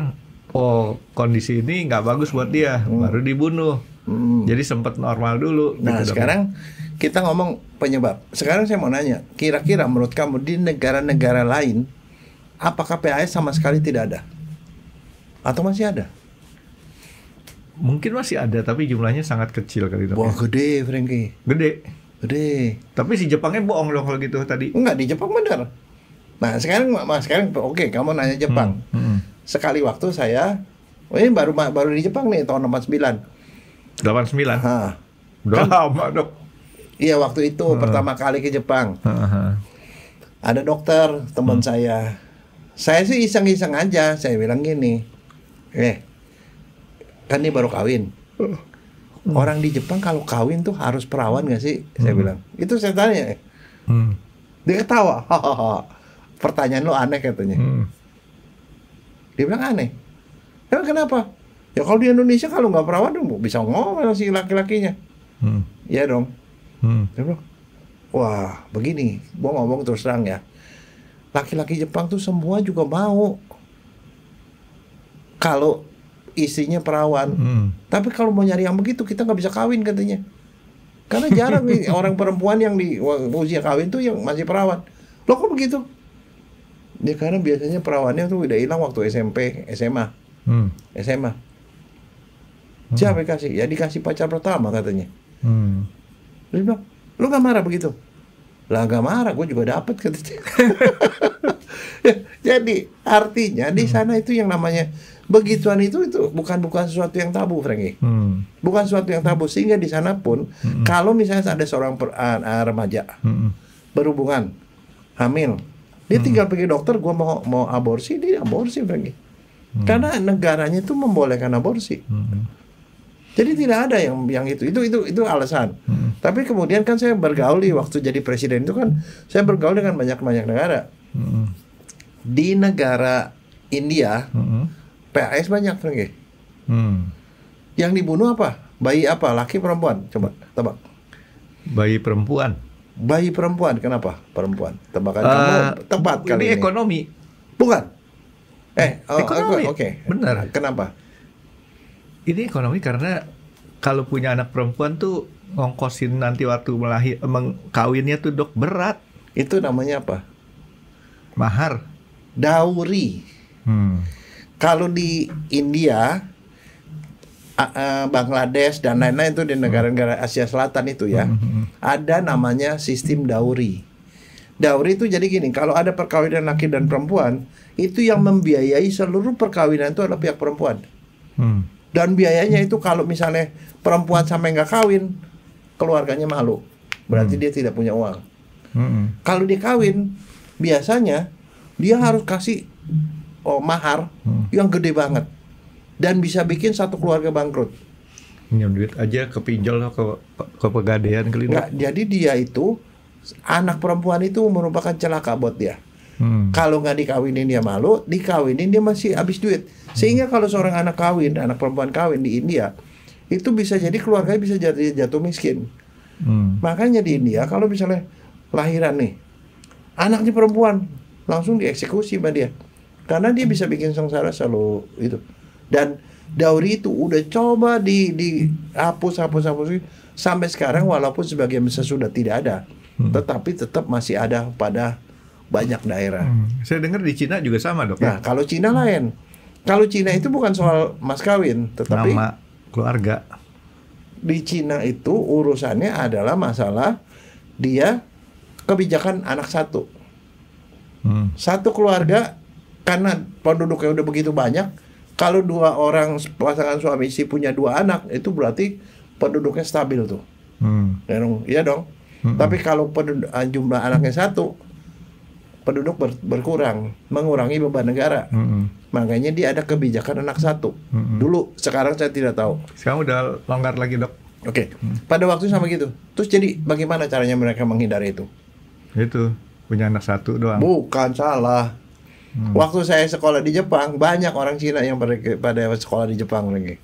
S3: oh kondisi ini nggak bagus buat dia, baru dibunuh. Jadi sempat normal dulu.
S2: Nah
S3: gitu,
S2: sekarang kita ngomong penyebab. Sekarang saya mau nanya, kira-kira menurut kamu di negara-negara lain, apakah PAS sama sekali tidak ada? Atau masih ada?
S3: Mungkin masih ada, tapi jumlahnya sangat kecil kali itu.
S2: Wah gede, Frankie. Gede.
S3: Tapi si Jepangnya bohong dong kalau gitu tadi.
S2: Enggak, di Jepang benar. Nah sekarang oke, kamu nanya Jepang. Sekali waktu saya, ini baru di Jepang nih tahun 89.
S3: 89. Udah
S2: Kan,
S3: lama, Dok.
S2: Iya, waktu itu pertama kali ke Jepang. Ada dokter teman saya. Saya sih iseng-iseng aja. Saya bilang gini, kan ini baru kawin. Orang di Jepang kalau kawin tuh harus perawan gak sih? Saya bilang. Itu saya tanya. Dia ketawa. Pertanyaan lo aneh katanya. Dia bilang aneh. Emang kenapa? Ya kalau di Indonesia kalau nggak perawan dong bisa ngomel si laki-lakinya. Iya dong. Dia bilang, wah begini, gua ngomong terus terang ya. Laki-laki Jepang tuh semua juga mau kalau istrinya perawan. Tapi kalau mau nyari yang begitu kita nggak bisa kawin katanya. Karena jarang nih orang perempuan yang di usia kawin tuh yang masih perawan. Loh kok begitu? Ya karena biasanya perawannya tuh udah hilang waktu SMP, SMA. SMA. Siapa yang kasih? Ya dikasih pacar pertama katanya. Dia bilang, lu gak marah begitu? Lah gak marah, gue juga dapat katanya. Jadi artinya di sana itu yang namanya begituan itu bukan sesuatu yang tabu, Frankie. Bukan sesuatu yang tabu, sehingga di sana pun kalau misalnya ada seorang remaja berhubungan hamil, dia tinggal pergi dokter, gue mau aborsi, dia aborsi, Frankie. Karena negaranya itu membolehkan aborsi. Jadi tidak ada yang itu alasan. Tapi kemudian kan saya bergaul di waktu jadi presiden itu kan saya bergaul dengan banyak negara. Di negara India, PAS banyak, Frankie. Yang dibunuh apa? Bayi apa? Laki perempuan? Coba tebak.
S3: Bayi perempuan.
S2: Bayi perempuan, kenapa? Perempuan. Tebakan kamu tepat kali ini.
S3: Ini ekonomi.
S2: Bukan.
S3: Ekonomi.
S2: Oke.
S3: Benar.
S2: Kenapa?
S3: Ini ekonomi karena kalau punya anak perempuan tuh ngongkosin nanti waktu kawinnya tuh, Dok, berat.
S2: Itu namanya apa?
S3: Mahar.
S2: Dowry. Kalau di India, Bangladesh dan lain-lain itu di negara-negara Asia Selatan itu ya, ada namanya sistem dowry. Dowry itu jadi gini, kalau ada perkawinan laki dan perempuan, itu yang membiayai seluruh perkawinan itu adalah pihak perempuan. Dan biayanya itu kalau misalnya perempuan sampai nggak kawin, keluarganya malu. Berarti dia tidak punya uang. Kalau dia kawin, biasanya dia harus kasih mahar yang gede banget. Dan bisa bikin satu keluarga bangkrut.
S3: Pinjam duit aja ke pinjol ke pegadaian kali.
S2: Nggak, jadi dia itu anak perempuan itu merupakan celaka buat dia. Kalau nggak dikawinin dia malu, dikawinin dia masih habis duit. Sehingga kalau seorang anak perempuan kawin di India, itu bisa jadi keluarganya bisa jatuh miskin. Makanya di India kalau misalnya lahiran nih, anaknya perempuan langsung dieksekusi sama dia, karena dia bisa bikin sengsara selalu itu. Dan dowry itu udah coba dihapus sampai sekarang, walaupun sebagian besar sudah tidak ada, tetapi tetap masih ada pada banyak daerah.
S3: Saya dengar di Cina juga sama, Dok.
S2: Nah, kalau Cina lain. Kalau Cina itu bukan soal mas kawin, tetapi
S3: nama keluarga.
S2: Di Cina itu urusannya adalah masalah dia kebijakan anak satu. Satu keluarga, karena penduduknya udah begitu banyak, kalau 2 orang pasangan suami istri punya 2 anak, itu berarti penduduknya stabil tuh. Iya dong. Tapi kalau jumlah anaknya 1, penduduk berkurang, mengurangi beban negara. Makanya dia ada kebijakan anak 1. Dulu, sekarang saya tidak tahu.
S3: Sekarang udah longgar lagi, Dok.
S2: Oke. Pada waktu sama gitu. Terus jadi bagaimana caranya mereka menghindari itu?
S3: Itu punya anak 1 doang.
S2: Bukan, salah. Waktu saya sekolah di Jepang, banyak orang Cina yang pada sekolah di Jepang lagi.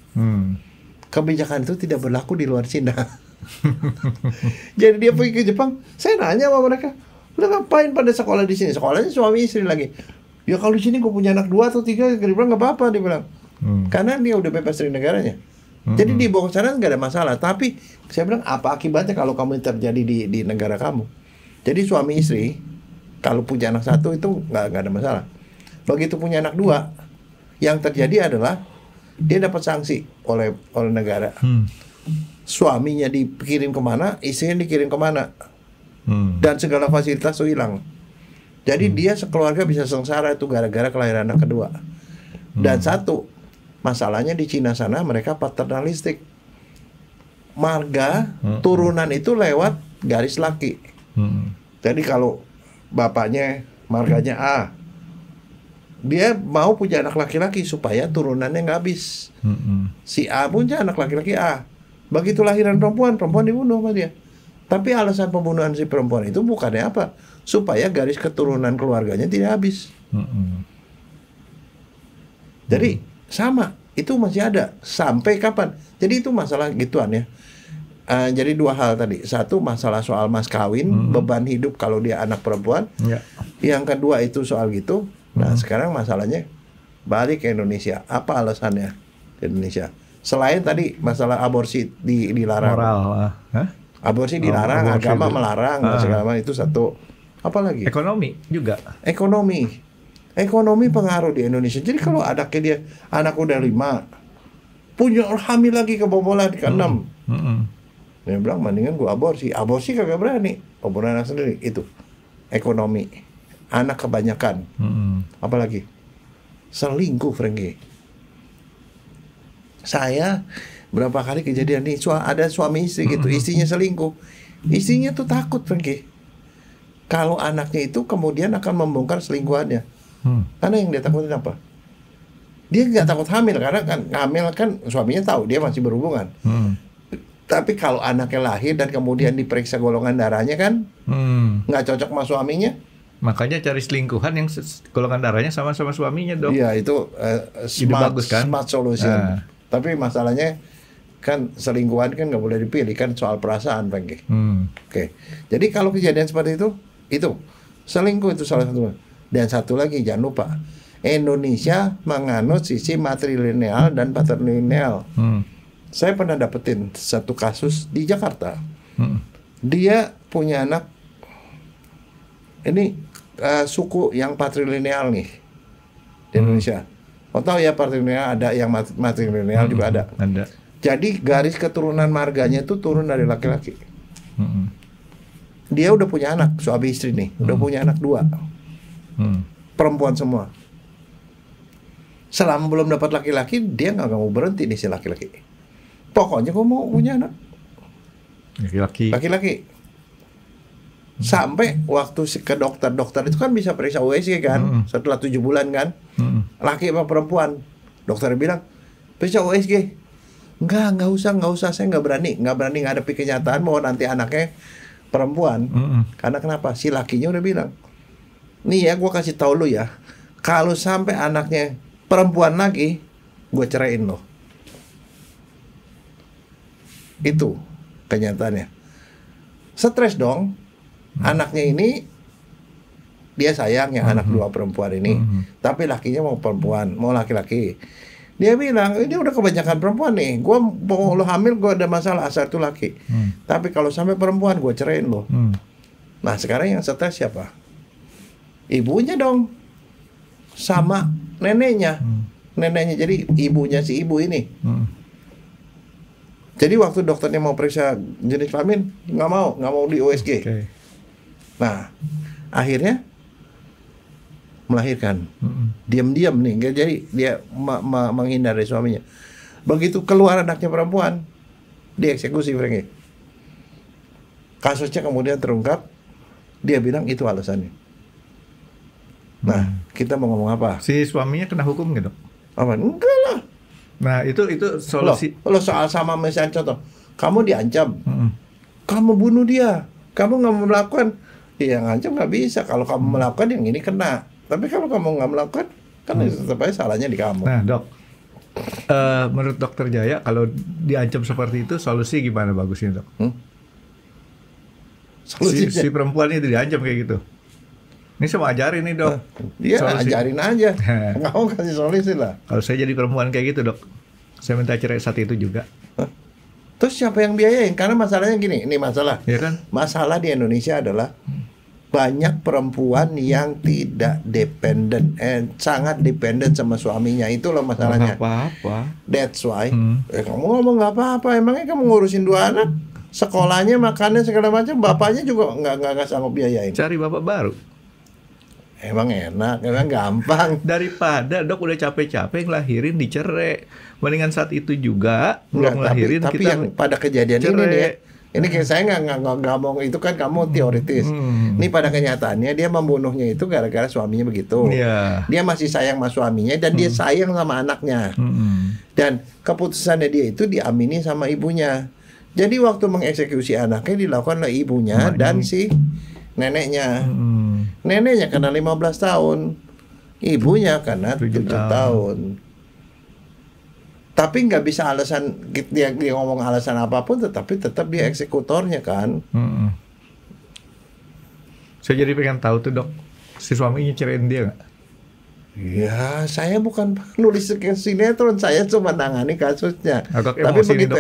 S2: Kebijakan itu tidak berlaku di luar Cina. Jadi dia pergi ke Jepang, saya nanya sama mereka, udah ngapain pada sekolah di sini? Sekolahnya suami istri lagi. Ya kalau di sini gue punya anak 2 atau 3, dia bilang nggak apa-apa, dia bilang. Karena dia udah bebas dari negaranya. Jadi di bawah sana nggak ada masalah. Tapi saya bilang, apa akibatnya kalau kamu terjadi di negara kamu? Jadi suami istri kalau punya anak 1 itu nggak ada masalah. Begitu punya anak 2, yang terjadi adalah dia dapat sanksi oleh negara. Suaminya dikirim kemana, istrinya dikirim kemana, dan segala fasilitas itu hilang. Jadi dia sekeluarga bisa sengsara itu gara-gara kelahiran anak kedua. Dan satu masalahnya di Cina sana mereka paternalistik. Marga turunan itu lewat garis laki. Jadi kalau bapaknya marganya A, dia mau punya anak laki-laki supaya turunannya nggak habis. Si A punya anak laki-laki A. Begitu lahiran perempuan dibunuh sama dia. Tapi alasan pembunuhan si perempuan itu bukannya apa? Supaya garis keturunan keluarganya tidak habis. Jadi sama, itu masih ada. Sampai kapan? Jadi itu masalah gituan ya. Jadi 2 hal tadi. Satu masalah soal mas kawin, beban hidup kalau dia anak perempuan. Yang kedua itu soal gitu. Nah sekarang masalahnya balik ke Indonesia. Apa alasannya di Indonesia? Selain tadi masalah aborsi dilarang.
S3: Moral.
S2: Aborsi dilarang, agama melarang, segala macam itu satu. Apalagi?
S3: Ekonomi juga.
S2: Ekonomi pengaruh di Indonesia. Jadi kalau anaknya dia anak udah 5, punya hamil lagi kebobolan ke 6, dia bilang mendingan gua aborsi. Aborsi kagak berani, pembunuhan anak sendiri. Itu ekonomi. Anak kebanyakan. Apalagi selingkuh, Frankie. Saya berapa kali kejadian nih, ada suami istri gitu, istrinya selingkuh. Istrinya tuh takut, Frankie, kalau anaknya itu kemudian akan membongkar selingkuhannya. Karena yang dia takutin apa? Dia nggak takut hamil, karena kan hamil kan suaminya tahu dia masih berhubungan. Tapi kalau anaknya lahir dan kemudian diperiksa golongan darahnya kan nggak cocok sama suaminya.
S3: Makanya cari selingkuhan yang golongan darahnya sama-sama suaminya, Dok.
S2: Iya, itu
S3: bagus, kan?
S2: Smart solution. Tapi masalahnya kan selingkuhan kan nggak boleh dipilih, kan soal perasaan, Frankie. Oke. Jadi kalau kejadian seperti itu selingkuh itu salah satu. Dan satu lagi jangan lupa, Indonesia menganut sisi matrilineal dan patrilineal. Saya pernah dapetin satu kasus di Jakarta. Dia punya anak, ini suku yang patrilineal nih di Indonesia. Oh tahu ya, patrilineal ada, yang matrilineal juga ada. Jadi garis keturunan marganya itu turun dari laki-laki. Dia udah punya anak, suami istri nih, udah punya anak 2, perempuan semua. Selama belum dapat laki-laki, dia nggak mau berhenti nih si laki-laki. Pokoknya gue mau punya anak laki-laki. Sampai waktu ke dokter itu kan bisa periksa USG kan, setelah 7 bulan kan, laki apa perempuan. Dokter bilang periksa USG. Nggak usah, saya nggak berani ngadepi kenyataan bahwa nanti anaknya perempuan. Karena kenapa? Si lakinya udah bilang, nih ya gue kasih tahu lu ya, kalau sampai anaknya perempuan lagi, gue ceraiin lo. Itu kenyataannya. Stres dong. Anaknya ini dia sayang yang anak 2 perempuan ini, tapi lakinya mau perempuan, mau laki-laki. Dia bilang, ini udah kebanyakan perempuan nih. Gue mau lo hamil, gue ada masalah asal itu laki. Tapi kalau sampai perempuan, gue ceraiin lo. Nah sekarang yang stres siapa? Ibunya dong, sama neneknya. Neneknya jadi ibunya si ibu ini. Jadi waktu dokternya mau periksa jenis kelamin, nggak mau di USG. Nah akhirnya melahirkan, diam-diam nih, nggak jadi, dia menghindar dari suaminya. Begitu keluar anaknya perempuan, dieksekusi Franky. Kasusnya kemudian terungkap, dia bilang itu alasannya. Nah, kita mau ngomong apa?
S3: Si suaminya kena hukum gitu?
S2: Apa? Enggak lah.
S3: Nah itu solusi.
S2: Lo soal sama misalnya contoh, kamu diancam, kamu bunuh dia, kamu nggak mau melakukan, ya ngancam nggak bisa. Kalau kamu melakukan yang ini kena. Tapi kalau kamu nggak melakukan, kan tetap aja salahnya di kamu.
S3: Nah dok, menurut dokter Jaya, kalau diancam seperti itu, solusi gimana bagusnya dok? Si perempuan itu diancam kayak gitu. Ini saya mau ajarin nih dok.
S2: Dia ajarin aja, nggak mau kasih solusi lah.
S3: Kalau saya jadi perempuan kayak gitu dok, saya minta cerai saat itu juga.
S2: Terus siapa yang biayain? Karena masalahnya gini, ini masalah.
S3: Ya kan?
S2: Masalah di Indonesia adalah banyak perempuan yang tidak dependen, sangat dependen sama suaminya. Itu loh masalahnya.
S3: Nggak apa-apa.
S2: That's why. Kamu ngomong nggak apa-apa. Emangnya kamu ngurusin 2 anak, sekolahnya, makannya segala macam, bapaknya juga nggak sanggup biayain.
S3: Cari bapak baru.
S2: Emang enak, emang gampang.
S3: Daripada dok udah capek-capek ngelahirin dicerai, mendingan saat itu juga belum ngelahirin
S2: tapi
S3: kita
S2: yang pada kejadian
S3: cerai.
S2: ini nih ya, ini kayak saya nggak ngomong itu kan kamu teoritis. Ini pada kenyataannya dia membunuhnya itu gara-gara suaminya begitu. Dia masih sayang sama suaminya dan dia sayang sama anaknya. Dan keputusannya dia itu diamini sama ibunya. Jadi waktu mengeksekusi anaknya dilakukan oleh ibunya dan si neneknya. Neneknya kena 15 tahun, ibunya kena 7 tahun. Tapi nggak bisa alasan dia ngomong alasan apapun, tetapi tetap dia eksekutornya kan.
S3: Saya jadi pengen tahu tuh dok, si suaminya ceraiin dia nggak?
S2: Ya, saya bukan nulis sinetron, saya cuma nangani kasusnya. Tapi begitu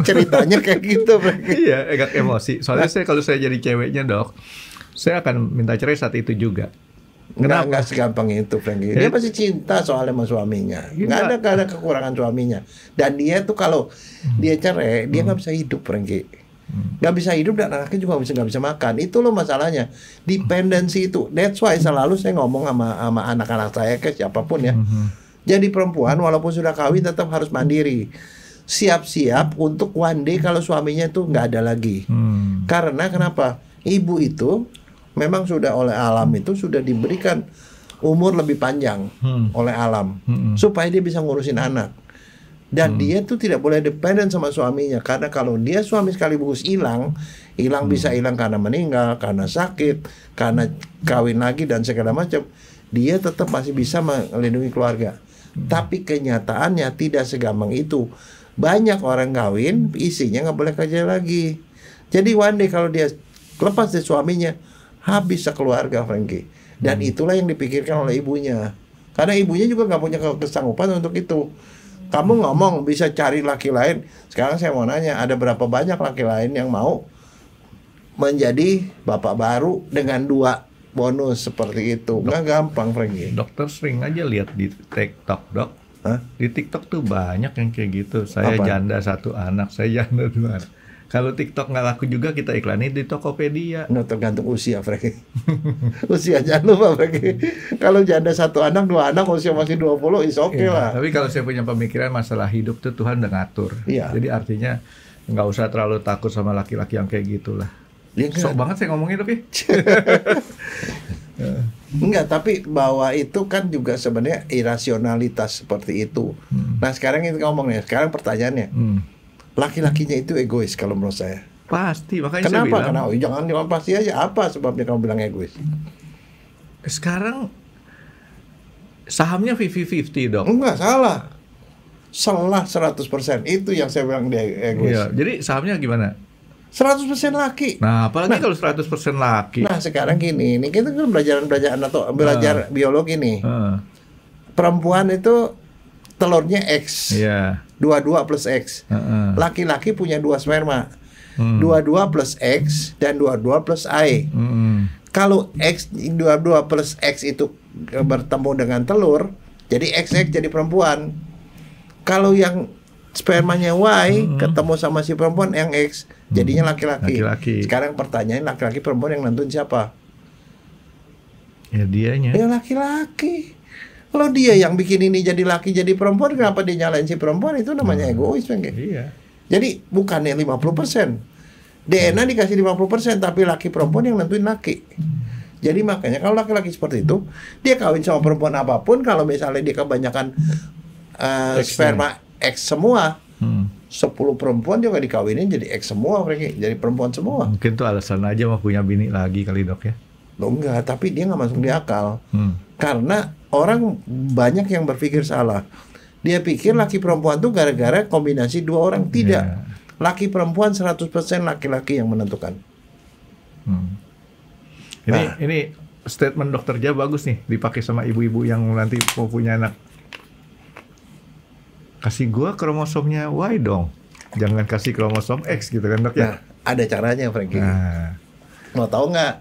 S2: ceritanya kayak gitu.
S3: Iya, agak emosi. Soalnya kalau saya jadi ceweknya dok, saya akan minta cerai saat itu juga.
S2: Nggak segampang itu, Franky. Dia pasti cinta soalnya sama suaminya. Nggak ada kekurangan suaminya. Dan dia tuh kalau dia cerai, dia nggak bisa hidup, Franky. Nggak bisa hidup dan anaknya juga nggak bisa makan. Itu loh masalahnya. Dependensi itu. That's why selalu saya ngomong sama anak-anak saya ke siapapun ya. Jadi perempuan walaupun sudah kawin tetap harus mandiri. Siap-siap untuk one day kalau suaminya tuh nggak ada lagi. Karena kenapa? Ibu itu memang sudah oleh alam itu sudah diberikan umur lebih panjang oleh alam supaya dia bisa ngurusin anak. Dan dia tuh tidak boleh dependen sama suaminya, karena kalau dia suami sekaligus hilang bisa hilang karena meninggal, karena sakit, karena kawin lagi dan segala macam, dia tetap masih bisa melindungi keluarga. Tapi kenyataannya tidak segampang itu. Banyak orang kawin isinya nggak boleh kerja lagi. Jadi one day kalau dia lepas dari suaminya, habis sekeluarga, Franky. Dan itulah yang dipikirkan oleh ibunya. Karena ibunya juga nggak punya kesanggupan untuk itu. Kamu ngomong bisa cari laki lain. Sekarang saya mau nanya, ada berapa banyak laki lain yang mau menjadi bapak baru dengan 2 bonus seperti itu? Nggak gampang, Franky.
S3: Dokter sering aja lihat di TikTok, dok. Di TikTok tuh banyak yang kayak gitu. Saya janda 1 anak, saya janda 2 anak. Kalau TikTok nggak laku juga kita iklanin di Tokopedia.
S2: Nah, tergantung usia, Franky. Usia jangan lupa, Franky. Kalau janda 1 anak, 2 anak, usia masih 20, is oke lah.
S3: Tapi kalau saya punya pemikiran masalah hidup tuh Tuhan udah ngatur.
S2: Iya.
S3: Jadi artinya nggak usah terlalu takut sama laki-laki yang kayak gitulah. Sok banget saya ngomongin tapi.
S2: Enggak, tapi bahwa itu kan juga sebenarnya irasionalitas seperti itu. Nah sekarang kita ngomongnya, sekarang pertanyaannya, laki-lakinya itu egois kalau menurut saya.
S3: Pasti, makanya
S2: Kenapa?
S3: saya bilang.
S2: Kenapa? Jangan pasti aja. Apa sebabnya kamu bilang egois?
S3: Sekarang sahamnya 50-50 dong.
S2: Enggak, salah. Salah 100%. Itu yang saya bilang dia egois.
S3: Iya, jadi sahamnya gimana?
S2: 100% laki.
S3: Nah, apalagi kalau 100% laki.
S2: Nah sekarang gini, ini kita kan belajar biologi nih. Perempuan itu telurnya X,
S3: Iya.
S2: 22 plus X. Laki-laki punya 2 sperma, 22 plus X dan 22 plus Y. Kalau X 22 plus X itu bertemu dengan telur, jadi XX jadi perempuan. Kalau yang spermanya Y ketemu sama si perempuan yang X, jadinya laki-laki. Sekarang pertanyaannya, laki-laki perempuan yang nentuin siapa?
S3: Ya dianya.
S2: Ya laki-laki. Kalau dia yang bikin ini jadi laki jadi perempuan, kenapa dia nyalain si perempuan? Itu namanya egois, kan?
S3: Iya.
S2: Jadi bukannya 50%. DNA dikasih 50%, tapi laki perempuan yang nentuin laki. Jadi makanya kalau laki-laki seperti itu, dia kawin sama perempuan apapun, kalau misalnya dia kebanyakan sperma X semua, 10 perempuan juga dikawinin jadi X semua, mereka jadi perempuan semua.
S3: Mungkin tuh alasan aja mau punya bini lagi kali dok ya.
S2: Loh enggak, tapi dia nggak masuk di akal. Karena orang banyak yang berpikir salah. Dia pikir laki perempuan tuh gara-gara kombinasi 2 orang. Tidak. Laki perempuan 100% laki-laki yang menentukan.
S3: Ini statement dokter Jah bagus nih, dipakai sama ibu-ibu yang nanti mau punya anak. Kasih gua kromosomnya Y dong, jangan kasih kromosom X gitu kan dok ya.
S2: Nah, ada caranya, Franky. Mau tahu nggak?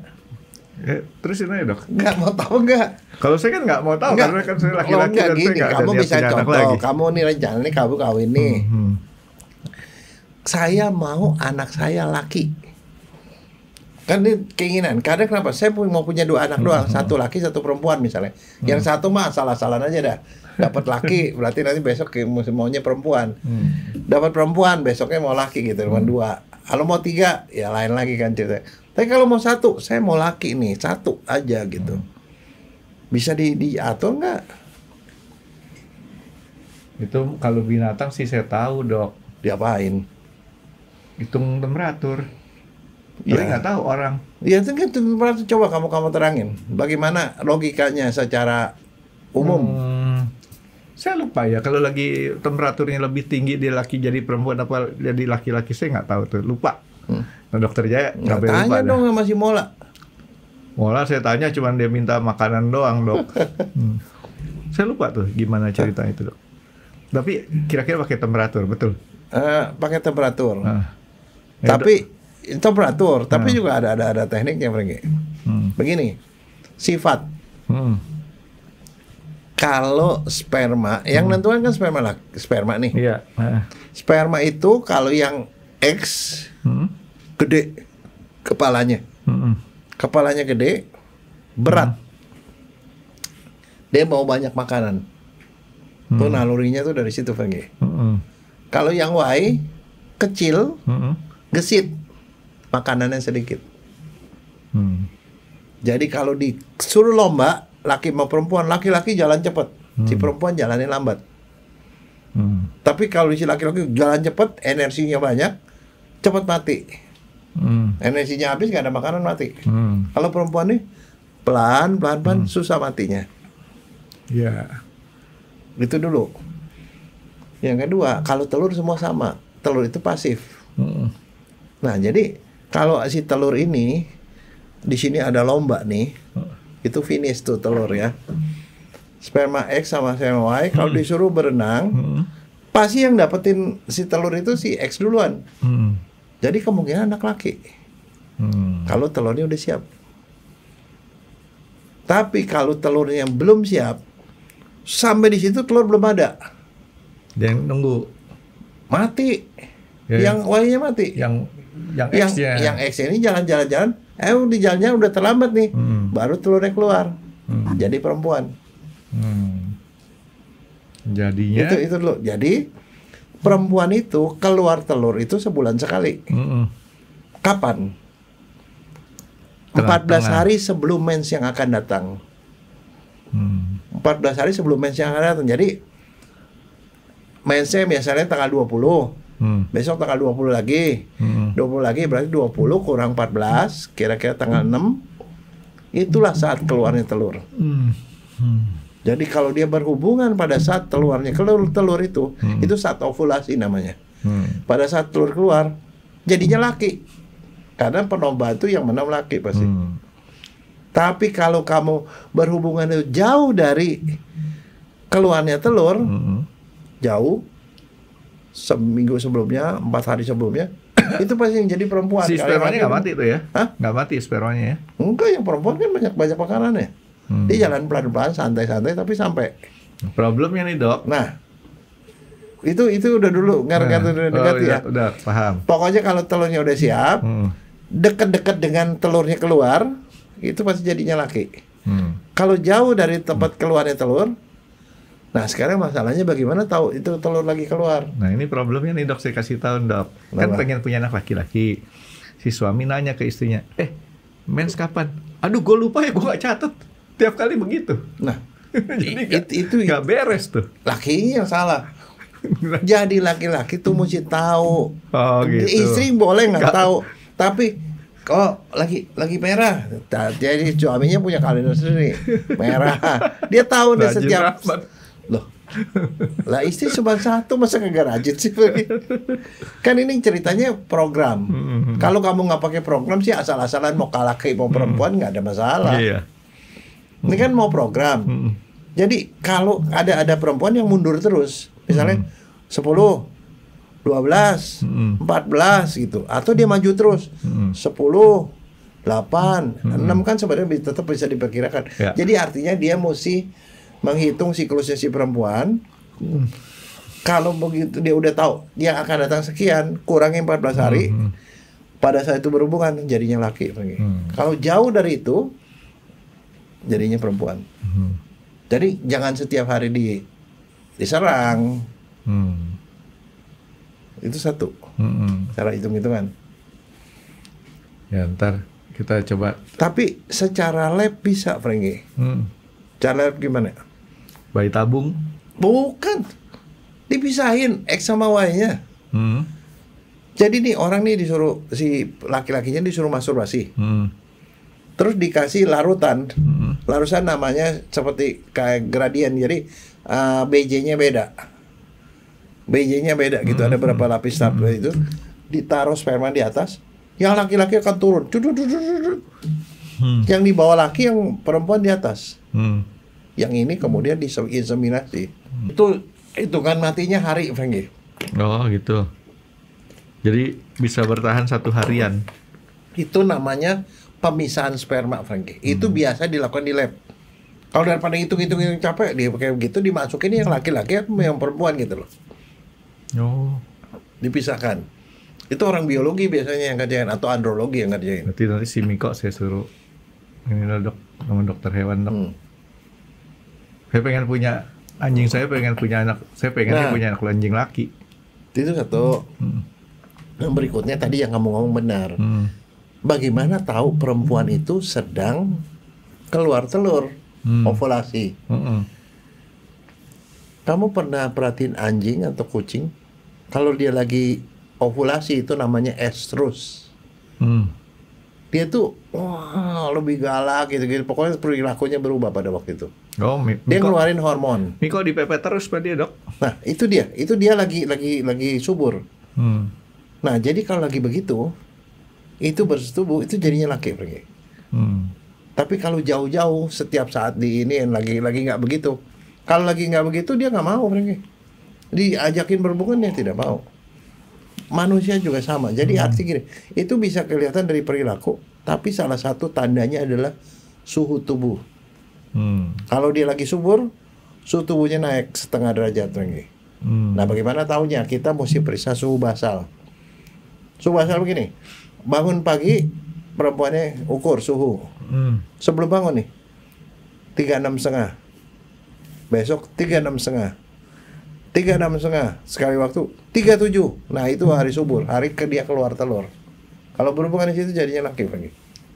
S3: Terusin aja dok.
S2: Nggak mau tahu nggak?
S3: Kalau saya kan nggak mau tahu, karena kan saya laki-laki dan
S2: gini,
S3: saya nggak ada
S2: kamu
S3: niat
S2: bisa
S3: punya anak
S2: contoh,
S3: lagi.
S2: kamu nih rencana nih kamu kawin nih. Saya mau anak saya laki. Kan ini keinginan. Kadang kenapa? Saya mau punya 2 anak doang, 1 laki 1 perempuan misalnya. Yang 1 mah salah-salahan aja dah. Dapat laki, berarti nanti besok maunya perempuan. Dapat perempuan, besoknya mau laki gitu, cuma 2. Kalau mau 3, ya lain lagi kan cerita. Tapi kalau mau 1, saya mau laki nih, 1 aja gitu. Bisa diatur nggak? Itu
S3: Kalau binatang sih saya tahu dok.
S2: Diapain?
S3: Hitung temperatur. Tapi nggak tahu orang.
S2: Ya itu kan temperatur. Coba kamu terangin. Bagaimana logikanya secara umum?
S3: Saya lupa ya. Kalau lagi temperaturnya lebih tinggi dia laki jadi perempuan apa jadi laki-laki, saya nggak tahu tuh. Lupa. Nah, dokter Jaya nggak lupa.
S2: Tanya dong sama si Mola.
S3: Mola saya tanya cuman dia minta makanan doang dok. Saya lupa tuh gimana cerita itu dok. Tapi kira-kira pakai temperatur betul?
S2: Pakai temperatur. Tapi temperatur, tapi juga ada tekniknya, Franky. Begini, sifat. Kalau sperma, yang nentukan kan sperma nih.
S3: Iya.
S2: Sperma itu kalau yang X gede kepalanya. Kepalanya gede, berat. Dia mau banyak makanan. Tuh nalurinya tuh dari situ, Franky. Kalau yang Y kecil, gesit, makanannya sedikit. Jadi kalau disuruh lomba, laki mau perempuan, laki-laki jalan cepat, si perempuan jalannya lambat. Tapi kalau si laki-laki jalan cepat, energinya banyak, cepat mati. Energinya habis, nggak ada makanan, mati. Kalau perempuan nih pelan susah matinya.
S3: Ya.
S2: Itu dulu. Yang kedua, kalau telur semua sama, telur itu pasif. Nah, jadi kalau si telur ini di sini ada lomba nih, itu finish tuh telur ya. Sperma X sama sperma Y kalau disuruh berenang, pasti yang dapetin si telur itu si X duluan. Jadi kemungkinan anak laki. Kalau telurnya udah siap. Tapi kalau telurnya belum siap, sampai di situ telur belum ada,
S3: Dan nunggu
S2: mati. Yang Y-nya mati.
S3: Yang X-nya.
S2: Yang X ini jalan-jalan, di jalannya udah terlambat nih, baru telurnya keluar, jadi perempuan.
S3: Jadinya
S2: itu dulu. Jadi perempuan itu keluar telur itu sebulan sekali. Kapan? 14 hari sebelum mens yang akan datang. 14 hari sebelum mens yang akan datang. Jadi mensnya biasanya tanggal 20. Besok tanggal 20 lagi. 20 lagi berarti 20 kurang 14, kira-kira tanggal 6. Itulah saat keluarnya telur. Jadi kalau dia berhubungan pada saat keluarnya telur itu saat ovulasi namanya. Pada saat telur keluar, jadinya laki. Karena penomba itu yang menang laki pasti. Tapi kalau kamu berhubungan itu jauh dari keluarnya telur, jauh, seminggu sebelumnya, 4 hari sebelumnya, itu pasti yang jadi perempuan.
S3: Si spermanya nggak mati tuh ya?
S2: Hah?
S3: Nggak mati spermanya ya?
S2: Enggak, yang perempuan kan banyak makanannya. Dia jalan pelan-pelan, santai-santai, tapi sampai.
S3: Problemnya nih dok.
S2: Nah, itu udah dulu ngerti ya.
S3: Udah paham.
S2: Pokoknya kalau telurnya udah siap, deket-deket dengan telurnya keluar, itu pasti jadinya laki. Kalau jauh dari tempat keluarnya telur, nah sekarang masalahnya bagaimana tahu itu telur lagi keluar?
S3: Nah ini problemnya nih dok, saya kasih tahu dok. Kan pengen punya anak laki-laki. Si suami nanya ke istrinya, mens kapan? Aduh gue lupa ya, gue gak catat. Tiap kali begitu.
S2: Nah,
S3: jadi
S2: itu
S3: nggak beres tuh.
S2: Lakinya yang salah. Jadi laki-laki tuh mesti tahu.
S3: Oh gitu.
S2: Istri boleh nggak tahu, tapi lagi merah. Jadi suaminya punya kalender sendiri merah. Dia tahu deh setiap. Loh, lah istri cuma satu, masa kagak rajin sih? Kan ini ceritanya program. Kalau kamu nggak pakai program sih, asal-asalan mau laki mau perempuan nggak ada masalah.
S3: Iya.
S2: Ini kan mau program. Jadi kalau ada perempuan yang mundur terus, misalnya 10, 12, 14 gitu, atau dia maju terus 10, 8, 6 kan sebenarnya tetap bisa diperkirakan.
S3: Ya.
S2: Jadi artinya dia mesti menghitung siklusnya si perempuan. Kalau begitu dia udah tahu dia akan datang sekian, kurangi 14 hari. Pada saat itu berhubungan jadinya laki. Kalau jauh dari itu jadinya perempuan. Jadi jangan setiap hari diserang. Itu satu. Cara hitung-hitungan.
S3: Ya ntar kita coba.
S2: Tapi secara lab bisa, Franky. Cara lab gimana?
S3: Bayi tabung?
S2: Bukan. Dipisahin X sama Y-nya. Jadi nih orang nih disuruh, si laki-lakinya disuruh masturbasi. Terus dikasih larutan. Larutan namanya seperti kayak gradien. Jadi BJ-nya beda. BJ-nya beda gitu. Ada berapa lapis itu. Ditaruh sperma di atas. Yang laki-laki akan turun. Yang di bawah laki, yang perempuan di atas. Yang ini kemudian diinseminasi. Itu hitungan matinya hari, Franky.
S3: Oh gitu. Jadi bisa bertahan 1 harian.
S2: Itu namanya pemisahan sperma, Franky. Itu biasa dilakukan di lab. Kalau daripada hitung-hitung capek, dia kayak begitu dimasukin yang laki-laki atau yang perempuan gitu loh.
S3: Oh.
S2: Dipisahkan. Itu orang biologi biasanya yang kerjain, atau andrologi yang kerjain.
S3: Nanti si Miko saya suruh ini loh dok, sama dokter hewan dok. Saya pengen punya anjing, saya pengen punya anak, saya pengen punya anak anjing laki.
S2: Itu satu. Yang berikutnya tadi yang kamu ngomong benar. Bagaimana tahu perempuan itu sedang keluar telur, ovulasi? Kamu pernah perhatiin anjing atau kucing? Kalau dia lagi ovulasi itu namanya estrus. Dia tuh lebih galak gitu-gitu. Pokoknya perilakunya berubah pada waktu itu.
S3: Oh,
S2: dia ngeluarin hormon.
S3: Miko dipepet terus pada dia dok.
S2: Nah itu dia lagi subur. Nah jadi kalau lagi begitu, itu bersetubuh, itu jadinya laki pergi. Tapi kalau jauh-jauh setiap saat di ini lagi nggak begitu. Kalau lagi nggak begitu dia nggak mau pergi. Diajakin berhubungan dia tidak mau. Manusia juga sama. Jadi arti gini, itu bisa kelihatan dari perilaku, tapi salah satu tandanya adalah suhu tubuh. Kalau dia lagi subur, suhu tubuhnya naik 0,5 derajat pergi. Nah bagaimana taunya? Kita mesti periksa suhu basal. Suhu basal begini. Bangun pagi perempuannya ukur suhu. Sebelum bangun nih 36,5. Besok 36,5. 36,5 sekali waktu 37. Nah itu hari subur, hari dia keluar telur. Kalau berhubungan di situ jadinya laki lagi.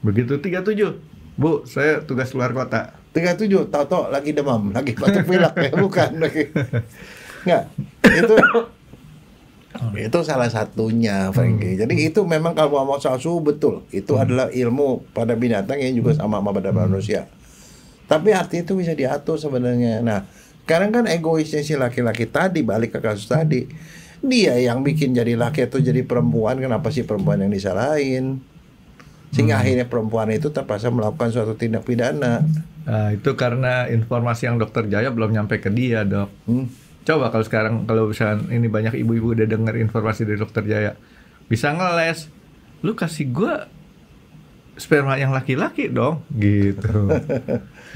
S3: Begitu 37, Bu, saya tugas luar kota.
S2: 37, tahu-tahu lagi demam, lagi batuk pilek ya, bukan lagi. Nggak, itu salah satunya, Frankie. Jadi itu memang kalau mau soal suhu betul, itu adalah ilmu pada binatang yang juga sama pada manusia. Tapi arti itu bisa diatur sebenarnya. Nah, sekarang kan egoisnya si laki-laki tadi, balik ke kasus tadi, dia yang bikin jadi laki atau jadi perempuan. Kenapa sih perempuan yang disalahin? Sehingga akhirnya perempuan itu terpaksa melakukan suatu tindak pidana.
S3: Nah, itu karena informasi yang Dokter Jaya belum nyampe ke dia, Dok. Coba kalau sekarang, kalau misalnya ini banyak ibu-ibu udah dengar informasi dari Dokter Jaya, bisa ngeles, lu kasih gua sperma yang laki-laki dong, gitu.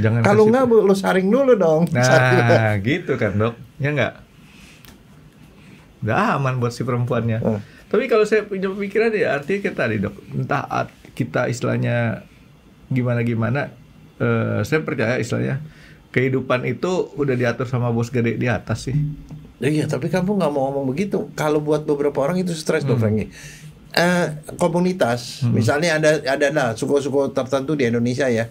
S3: Jangan
S2: kalau nggak, Bu, lu saring dulu dong.
S3: Nah, gitu kan, Dok. Ya nggak? Udah aman buat si perempuannya. Tapi kalau saya punya pemikiran ya, artinya kita tadi, Dok, entah kita istilahnya gimana-gimana, saya percaya istilahnya kehidupan itu udah diatur sama bos gede di atas sih.
S2: Iya, tapi kamu nggak mau ngomong begitu. Kalau buat beberapa orang itu stres dong, Frankie. Komunitas, misalnya ada suku-suku tertentu di Indonesia ya,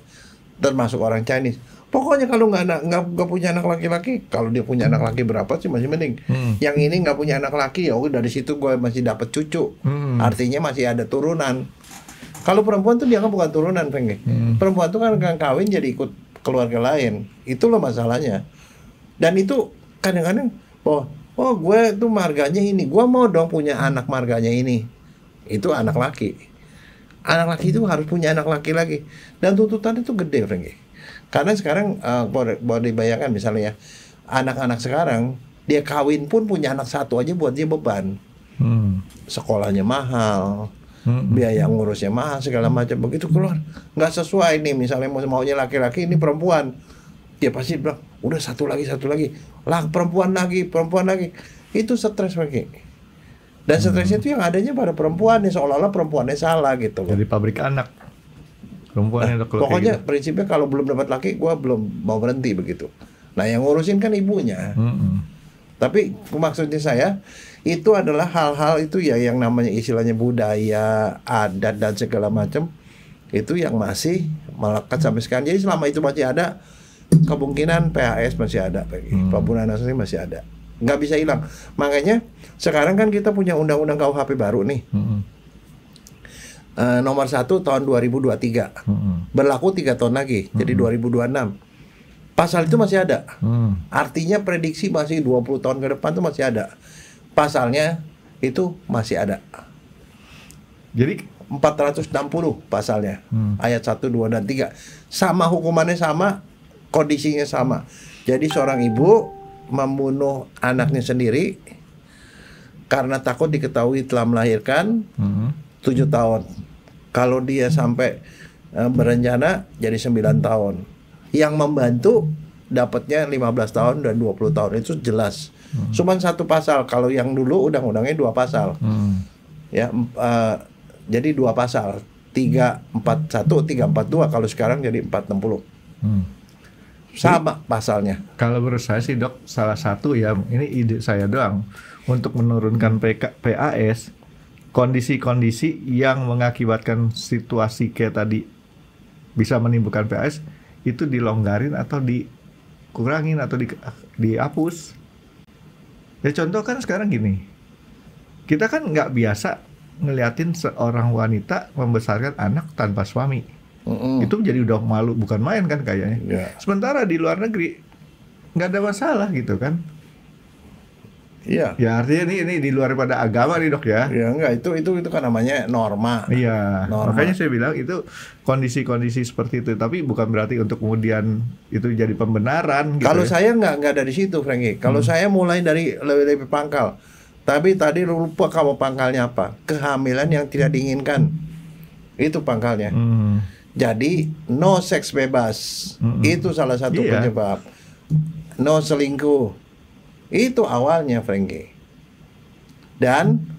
S2: termasuk orang Chinese. Pokoknya kalau nggak punya anak laki-laki, kalau dia punya anak laki berapa sih masih mending. Yang ini nggak punya anak laki, ya udah dari situ gue masih dapat cucu. Artinya masih ada turunan. Kalau perempuan tuh dia kan bukan turunan, Frankie. Perempuan tuh kan kawin jadi ikut keluarga lain. Itu loh masalahnya. Dan itu kadang-kadang, oh gue tuh marganya ini, gue mau dong punya anak marganya ini. Itu anak laki. Anak laki itu harus punya anak laki lagi. Dan tuntutan itu gede, Frankie. Karena sekarang boleh dibayangkan misalnya ya, anak-anak sekarang dia kawin pun punya anak satu aja buat dia beban. Sekolahnya mahal, biaya ngurusnya mahal, segala macam. Begitu keluar nggak sesuai nih, misalnya maunya laki-laki, ini perempuan, dia pasti bilang udah satu lagi lah, perempuan lagi. Itu stres lagi. Dan stresnya itu yang adanya pada perempuan, seolah-olah perempuannya salah gitu loh.
S3: Jadi pabrik anak perempuan.
S2: Pokoknya
S3: gitu.
S2: prinsipnya kalau belum dapat laki, gue belum mau berhenti begitu. Nah yang ngurusin kan ibunya. Tapi maksudnya saya itu adalah hal-hal itu ya yang namanya istilahnya budaya, adat dan segala macam, itu yang masih melekat sampai sekarang. Jadi selama itu masih ada, kemungkinan PHS masih ada, pembunuhan asasi masih ada, nggak bisa hilang. Makanya sekarang kan kita punya undang-undang KUHP baru nih, nomor 1 tahun 2023, berlaku 3 tahun lagi, jadi 2026. Pasal itu masih ada. Artinya prediksi masih 20 tahun ke depan itu masih ada. Pasalnya itu masih ada.
S3: Jadi
S2: 460 pasalnya. Ayat 1, 2 dan 3. Sama hukumannya sama, kondisinya sama. Jadi seorang ibu membunuh anaknya sendiri karena takut diketahui telah melahirkan 7 tahun. Kalau dia sampai berencana jadi 9 tahun. Yang membantu dapatnya 15 tahun dan 20 tahun. Itu jelas. Cuman satu pasal. Kalau yang dulu undang-undangnya 2 pasal. Ya, jadi 2 pasal. 341, 342. Kalau sekarang jadi 460. Sama pasalnya.
S3: Kalau menurut saya sih, Dok, salah satu ya, ini ide saya doang, untuk menurunkan PAS, kondisi-kondisi yang mengakibatkan situasi kayak tadi bisa menimbulkan PAS, itu dilonggarin atau dikurangin atau dihapus. Ya contoh kan sekarang gini, kita kan nggak biasa ngeliatin seorang wanita membesarkan anak tanpa suami. Itu jadi udah malu bukan main kan kayaknya. Sementara di luar negeri nggak ada masalah gitu kan.
S2: Iya.
S3: Ya artinya ini di luar pada agama nih, Dok ya.
S2: Ya enggak, itu kan namanya norma.
S3: Iya.
S2: Norma.
S3: Makanya saya bilang itu kondisi-kondisi seperti itu, tapi bukan berarti untuk kemudian itu jadi pembenaran gitu.
S2: Kalau saya nggak dari situ, Frankie. Kalau saya mulai dari lebih pangkal. Tapi tadi lupa kamu pangkalnya apa? Kehamilan yang tidak diinginkan. Itu pangkalnya. Jadi no seks bebas. Itu salah satu penyebab. No selingkuh. Itu awalnya, Frankie. Dan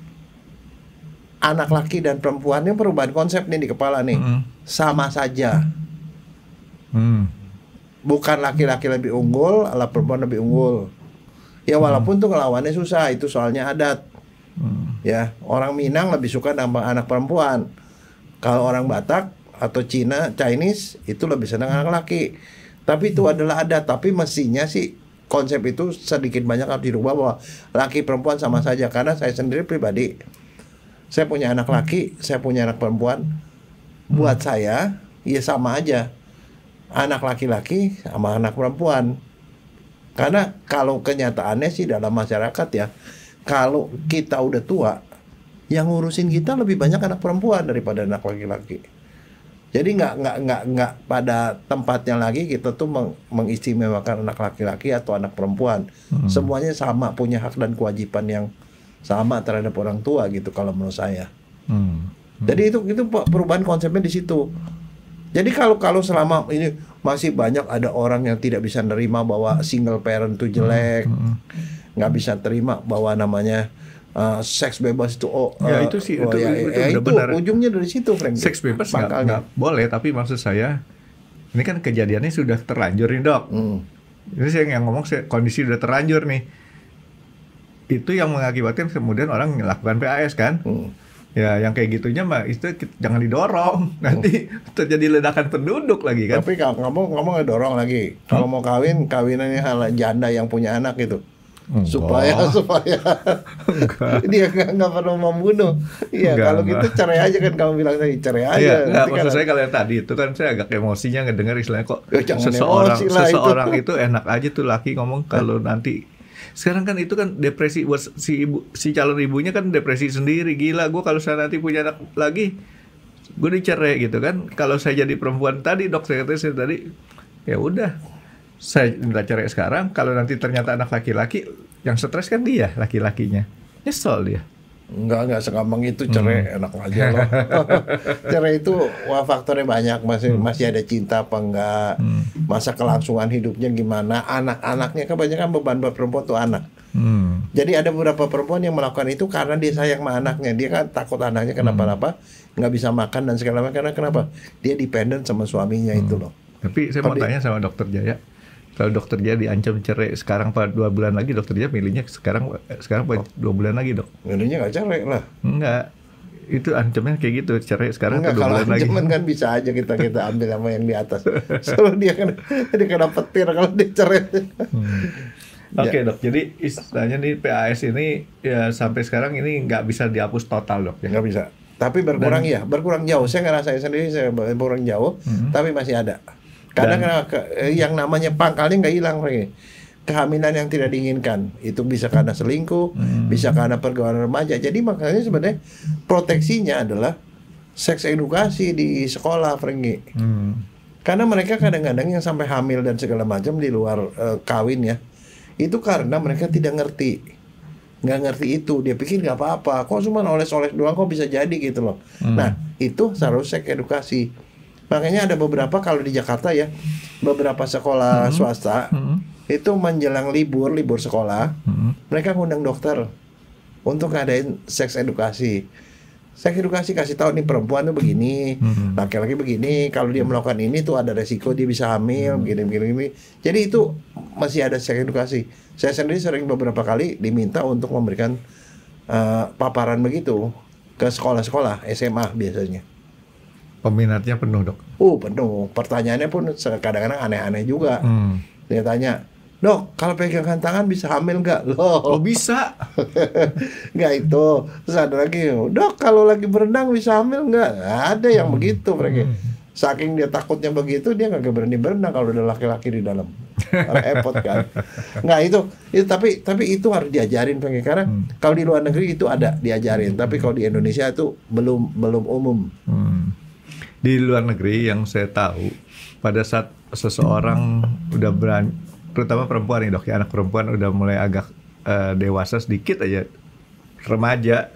S2: anak laki dan perempuan ini perubahan konsep nih di kepala nih. Sama saja. Bukan laki-laki lebih unggul, ala perempuan lebih unggul. Ya walaupun tuh ngelawannya susah, itu soalnya adat. Ya, orang Minang lebih suka nama anak perempuan. Kalau orang Batak atau Chinese itu lebih senang anak laki. Tapi itu adalah adat. Tapi mestinya sih konsep itu sedikit banyak harus dirubah bahwa laki perempuan sama saja. Karena saya sendiri pribadi, saya punya anak laki, saya punya anak perempuan. Buat saya, ya sama aja. Anak laki-laki sama anak perempuan. Karena kalau kenyataannya sih dalam masyarakat ya, kalau kita udah tua, yang ngurusin kita lebih banyak anak perempuan daripada anak laki-laki. Jadi nggak pada tempatnya lagi kita tuh mengistimewakan anak laki-laki atau anak perempuan. Semuanya sama, punya hak dan kewajiban yang sama terhadap orang tua gitu kalau menurut saya. Jadi itu perubahan konsepnya di situ. Jadi kalau selama ini masih banyak ada orang yang tidak bisa nerima bahwa single parent itu jelek, nggak bisa terima bahwa namanya seks bebas itu
S3: itu sih itu benar.
S2: Ujungnya dari situ, Frank.
S3: Seks bebas nggak boleh, tapi maksud saya ini kan kejadiannya sudah terlanjur nih, Dok. Ini saya yang ngomong kondisi sudah terlanjur nih. Itu yang mengakibatkan kemudian orang melakukan PAS kan. Ya yang kayak gitunya mah itu jangan didorong, nanti terjadi ledakan penduduk lagi kan.
S2: Tapi ngomong ngedorong lagi. Kalau mau kawinannya hal janda yang punya anak itu. Supaya dia nggak perlu membunuh. Iya, kalau gitu cerai aja kan, kamu bilang tadi cerai aja.
S3: Iya, maksud saya kalau yang tadi itu kan saya agak emosinya ngedenger istilahnya kok seseorang itu enak aja tuh laki ngomong kalau nanti. Sekarang kan itu kan depresi buat si calon ibunya kan depresi sendiri. Gila, gue kalau saya nanti punya anak lagi, gue dicerai gitu kan. Kalau saya jadi perempuan tadi, Dok, saya tadi ya udah, saya minta cerai sekarang. Kalau nanti ternyata anak laki-laki, yang stres kan dia, laki-lakinya. Nyesel dia.
S2: Enggak segampang itu cerai, enak aja loh. Cerai itu faktornya banyak, masih ada cinta apa enggak, masa kelangsungan hidupnya gimana, anak-anaknya kebanyakan beban buat perempuan tuh anak. Jadi ada beberapa perempuan yang melakukan itu karena dia sayang sama anaknya, dia kan takut anaknya kenapa-napa, nggak bisa makan dan segala macam. Karena kenapa? Dia dependen sama suaminya itu loh.
S3: Tapi saya mau tanya sama Dokter Jaya. Kalau Dokter Jaya diancam cerai sekarang 2 bulan lagi, Dokter Jaya milihnya sekarang 2 bulan lagi, Dok?
S2: Milihnya nggak cerai lah.
S3: Enggak, itu ancamnya kayak gitu, cerai sekarang 2 bulan lagi.
S2: Kalau ancaman kan bisa aja kita ambil sama yang di atas. Soalnya dia kena petir kalau dia cerai.
S3: Oke, Dok, jadi istilahnya nih PAS ini ya sampai sekarang ini nggak bisa dihapus total, Dok? Ya?
S2: Nggak bisa. Tapi berkurang jauh. Saya ngerasain sendiri saya berkurang jauh, tapi masih ada. Karena yang namanya pangkalnya nggak hilang, kehamilan yang tidak diinginkan itu bisa karena selingkuh, bisa karena pergaulan remaja. Jadi makanya sebenarnya proteksinya adalah seks edukasi di sekolah, Franky. Karena mereka kadang-kadang yang sampai hamil dan segala macam di luar kawin ya, itu karena mereka tidak nggak ngerti itu. Dia pikir nggak apa-apa, kok cuma oles-oles doang kok bisa jadi gitu loh. Nah itu seharusnya seks edukasi. Makanya ada beberapa, kalau di Jakarta ya, beberapa sekolah swasta itu menjelang libur sekolah, mereka ngundang dokter untuk ngadain seks edukasi. Seks edukasi kasih tahu nih perempuan tuh begini, laki-laki begini, kalau dia melakukan ini tuh ada resiko dia bisa hamil, begini. Jadi itu masih ada seks edukasi. Saya sendiri sering beberapa kali diminta untuk memberikan paparan begitu ke sekolah-sekolah SMA biasanya.
S3: Peminatnya penuh, Dok?
S2: Penuh. Pertanyaannya pun kadang-kadang aneh-aneh juga. Dia tanya, Dok, kalau pegangan tangan bisa hamil nggak? Loh,
S3: bisa?
S2: Nggak itu. Terus ada lagi, Dok, kalau lagi berenang bisa hamil nggak? Ada yang begitu mereka. Saking dia takutnya begitu, dia nggak berani berenang kalau ada laki-laki di dalam. Repot kan? Nggak itu tapi itu harus diajarin, karena kalau di luar negeri itu ada diajarin, tapi kalau di Indonesia itu belum umum.
S3: Di luar negeri yang saya tahu, pada saat seseorang udah berani, terutama perempuan nih, Dok, ya, anak perempuan udah mulai agak dewasa sedikit aja, remaja,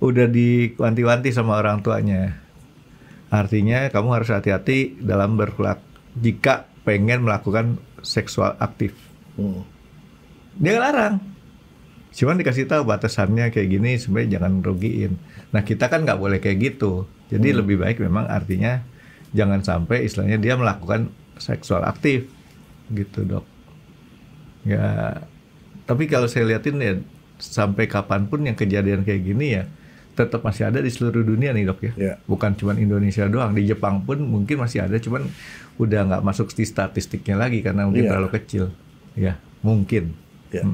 S3: udah diwanti-wanti sama orang tuanya. Artinya kamu harus hati-hati dalam jika pengen melakukan seksual aktif. Dia larang. Cuman dikasih tahu batasannya kayak gini, sebenarnya jangan rugiin. Nah kita kan nggak boleh kayak gitu. Jadi lebih baik memang artinya jangan sampai istilahnya dia melakukan seksual aktif gitu dok. Ya, tapi kalau saya liatin ya sampai kapanpun yang kejadian kayak gini ya tetap masih ada di seluruh dunia nih dok ya.
S2: Yeah.
S3: Bukan cuma Indonesia doang, di Jepang pun mungkin masih ada, cuman udah nggak masuk di statistiknya lagi karena mungkin terlalu kecil. Ya mungkin.
S2: Yeah.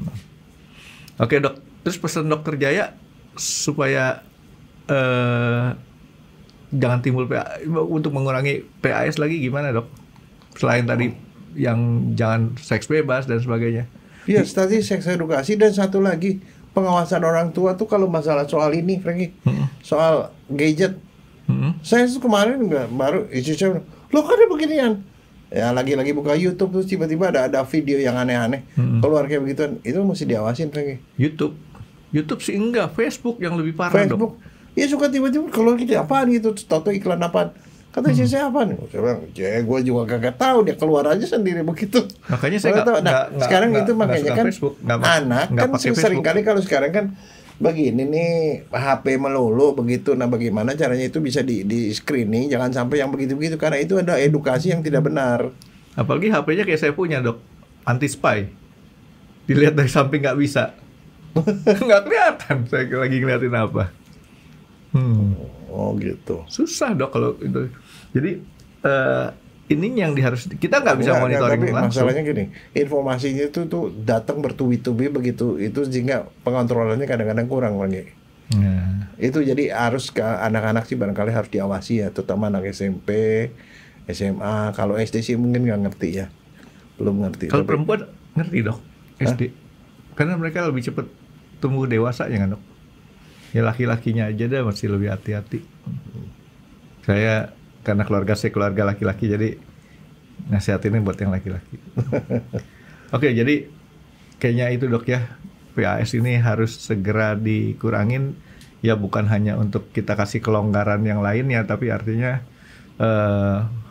S3: Oke dok, terus pesan dokter Jaya supaya jangan timbul untuk mengurangi PAS lagi gimana dok? Selain tadi yang jangan seks bebas dan sebagainya.
S2: Iya, tadi seks edukasi dan satu lagi pengawasan orang tua tuh kalau masalah soal ini, Franky, soal gadget. Saya tuh kemarin baru istri saya, loh kan ada beginian. Ya lagi-lagi buka YouTube terus tiba-tiba ada video yang aneh-aneh keluar kayak begituan, itu mesti diawasin, Franky. YouTube
S3: sih enggak, Facebook yang lebih parah
S2: Facebook. Iya suka tiba-tiba keluar gitu apaan gitu, tato iklan apaan. Kata istri saya apaan? Saya bilang, gue juga kagak tahu, dia keluar aja sendiri begitu.
S3: Makanya saya
S2: sekarang itu makanya kan
S3: Facebook,
S2: anak kan sering kali kalau sekarang kan begini nih HP melulu begitu. Nah bagaimana caranya itu bisa di screening, jangan sampai yang begitu-begitu karena itu ada edukasi yang tidak benar.
S3: Apalagi HP-nya kayak saya punya dok, anti spy. Dilihat dari samping nggak bisa, nggak kelihatan saya lagi ngeliatin apa.
S2: Oh gitu.
S3: Susah dok kalau itu. Jadi ini yang harus kita nggak bisa monitoring
S2: tapi
S3: langsung.
S2: Masalahnya gini, informasinya itu tuh datang bertubi-tubi begitu, itu sehingga pengontrolannya kadang-kadang kurang lagi. Itu jadi harus ke anak-anak sih barangkali harus diawasi ya, terutama anak SMP, SMA. Kalau SD sih mungkin nggak ngerti ya, belum ngerti.
S3: Kalau perempuan ngerti dok SD, karena mereka lebih cepat tumbuh dewasa ya kan dok. Ya laki-lakinya aja deh masih lebih hati-hati. Saya karena keluarga saya keluarga laki-laki jadi nasihatinnya buat yang laki-laki. Oke, jadi kayaknya itu dok ya, PAS ini harus segera dikurangin. Ya bukan hanya untuk kita kasih kelonggaran yang lainnya, tapi artinya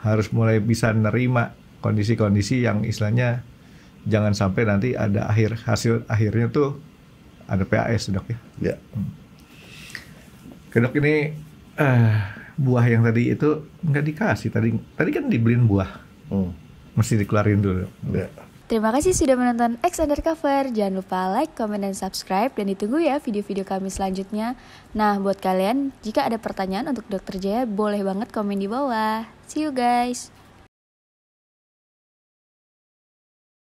S3: harus mulai bisa nerima kondisi-kondisi yang istilahnya jangan sampai nanti ada hasil akhirnya tuh ada PAS dok ya.
S2: Ya.
S3: Dok ini buah yang tadi itu nggak dikasih tadi kan dibeliin buah, mesti dikeluarin dulu.
S2: Ya.
S1: Terima kasih sudah menonton X Undercover. Jangan lupa like, comment, dan subscribe. Dan ditunggu ya video-video kami selanjutnya. Nah buat kalian jika ada pertanyaan untuk Dr. Jaya boleh banget komen di bawah. See you guys.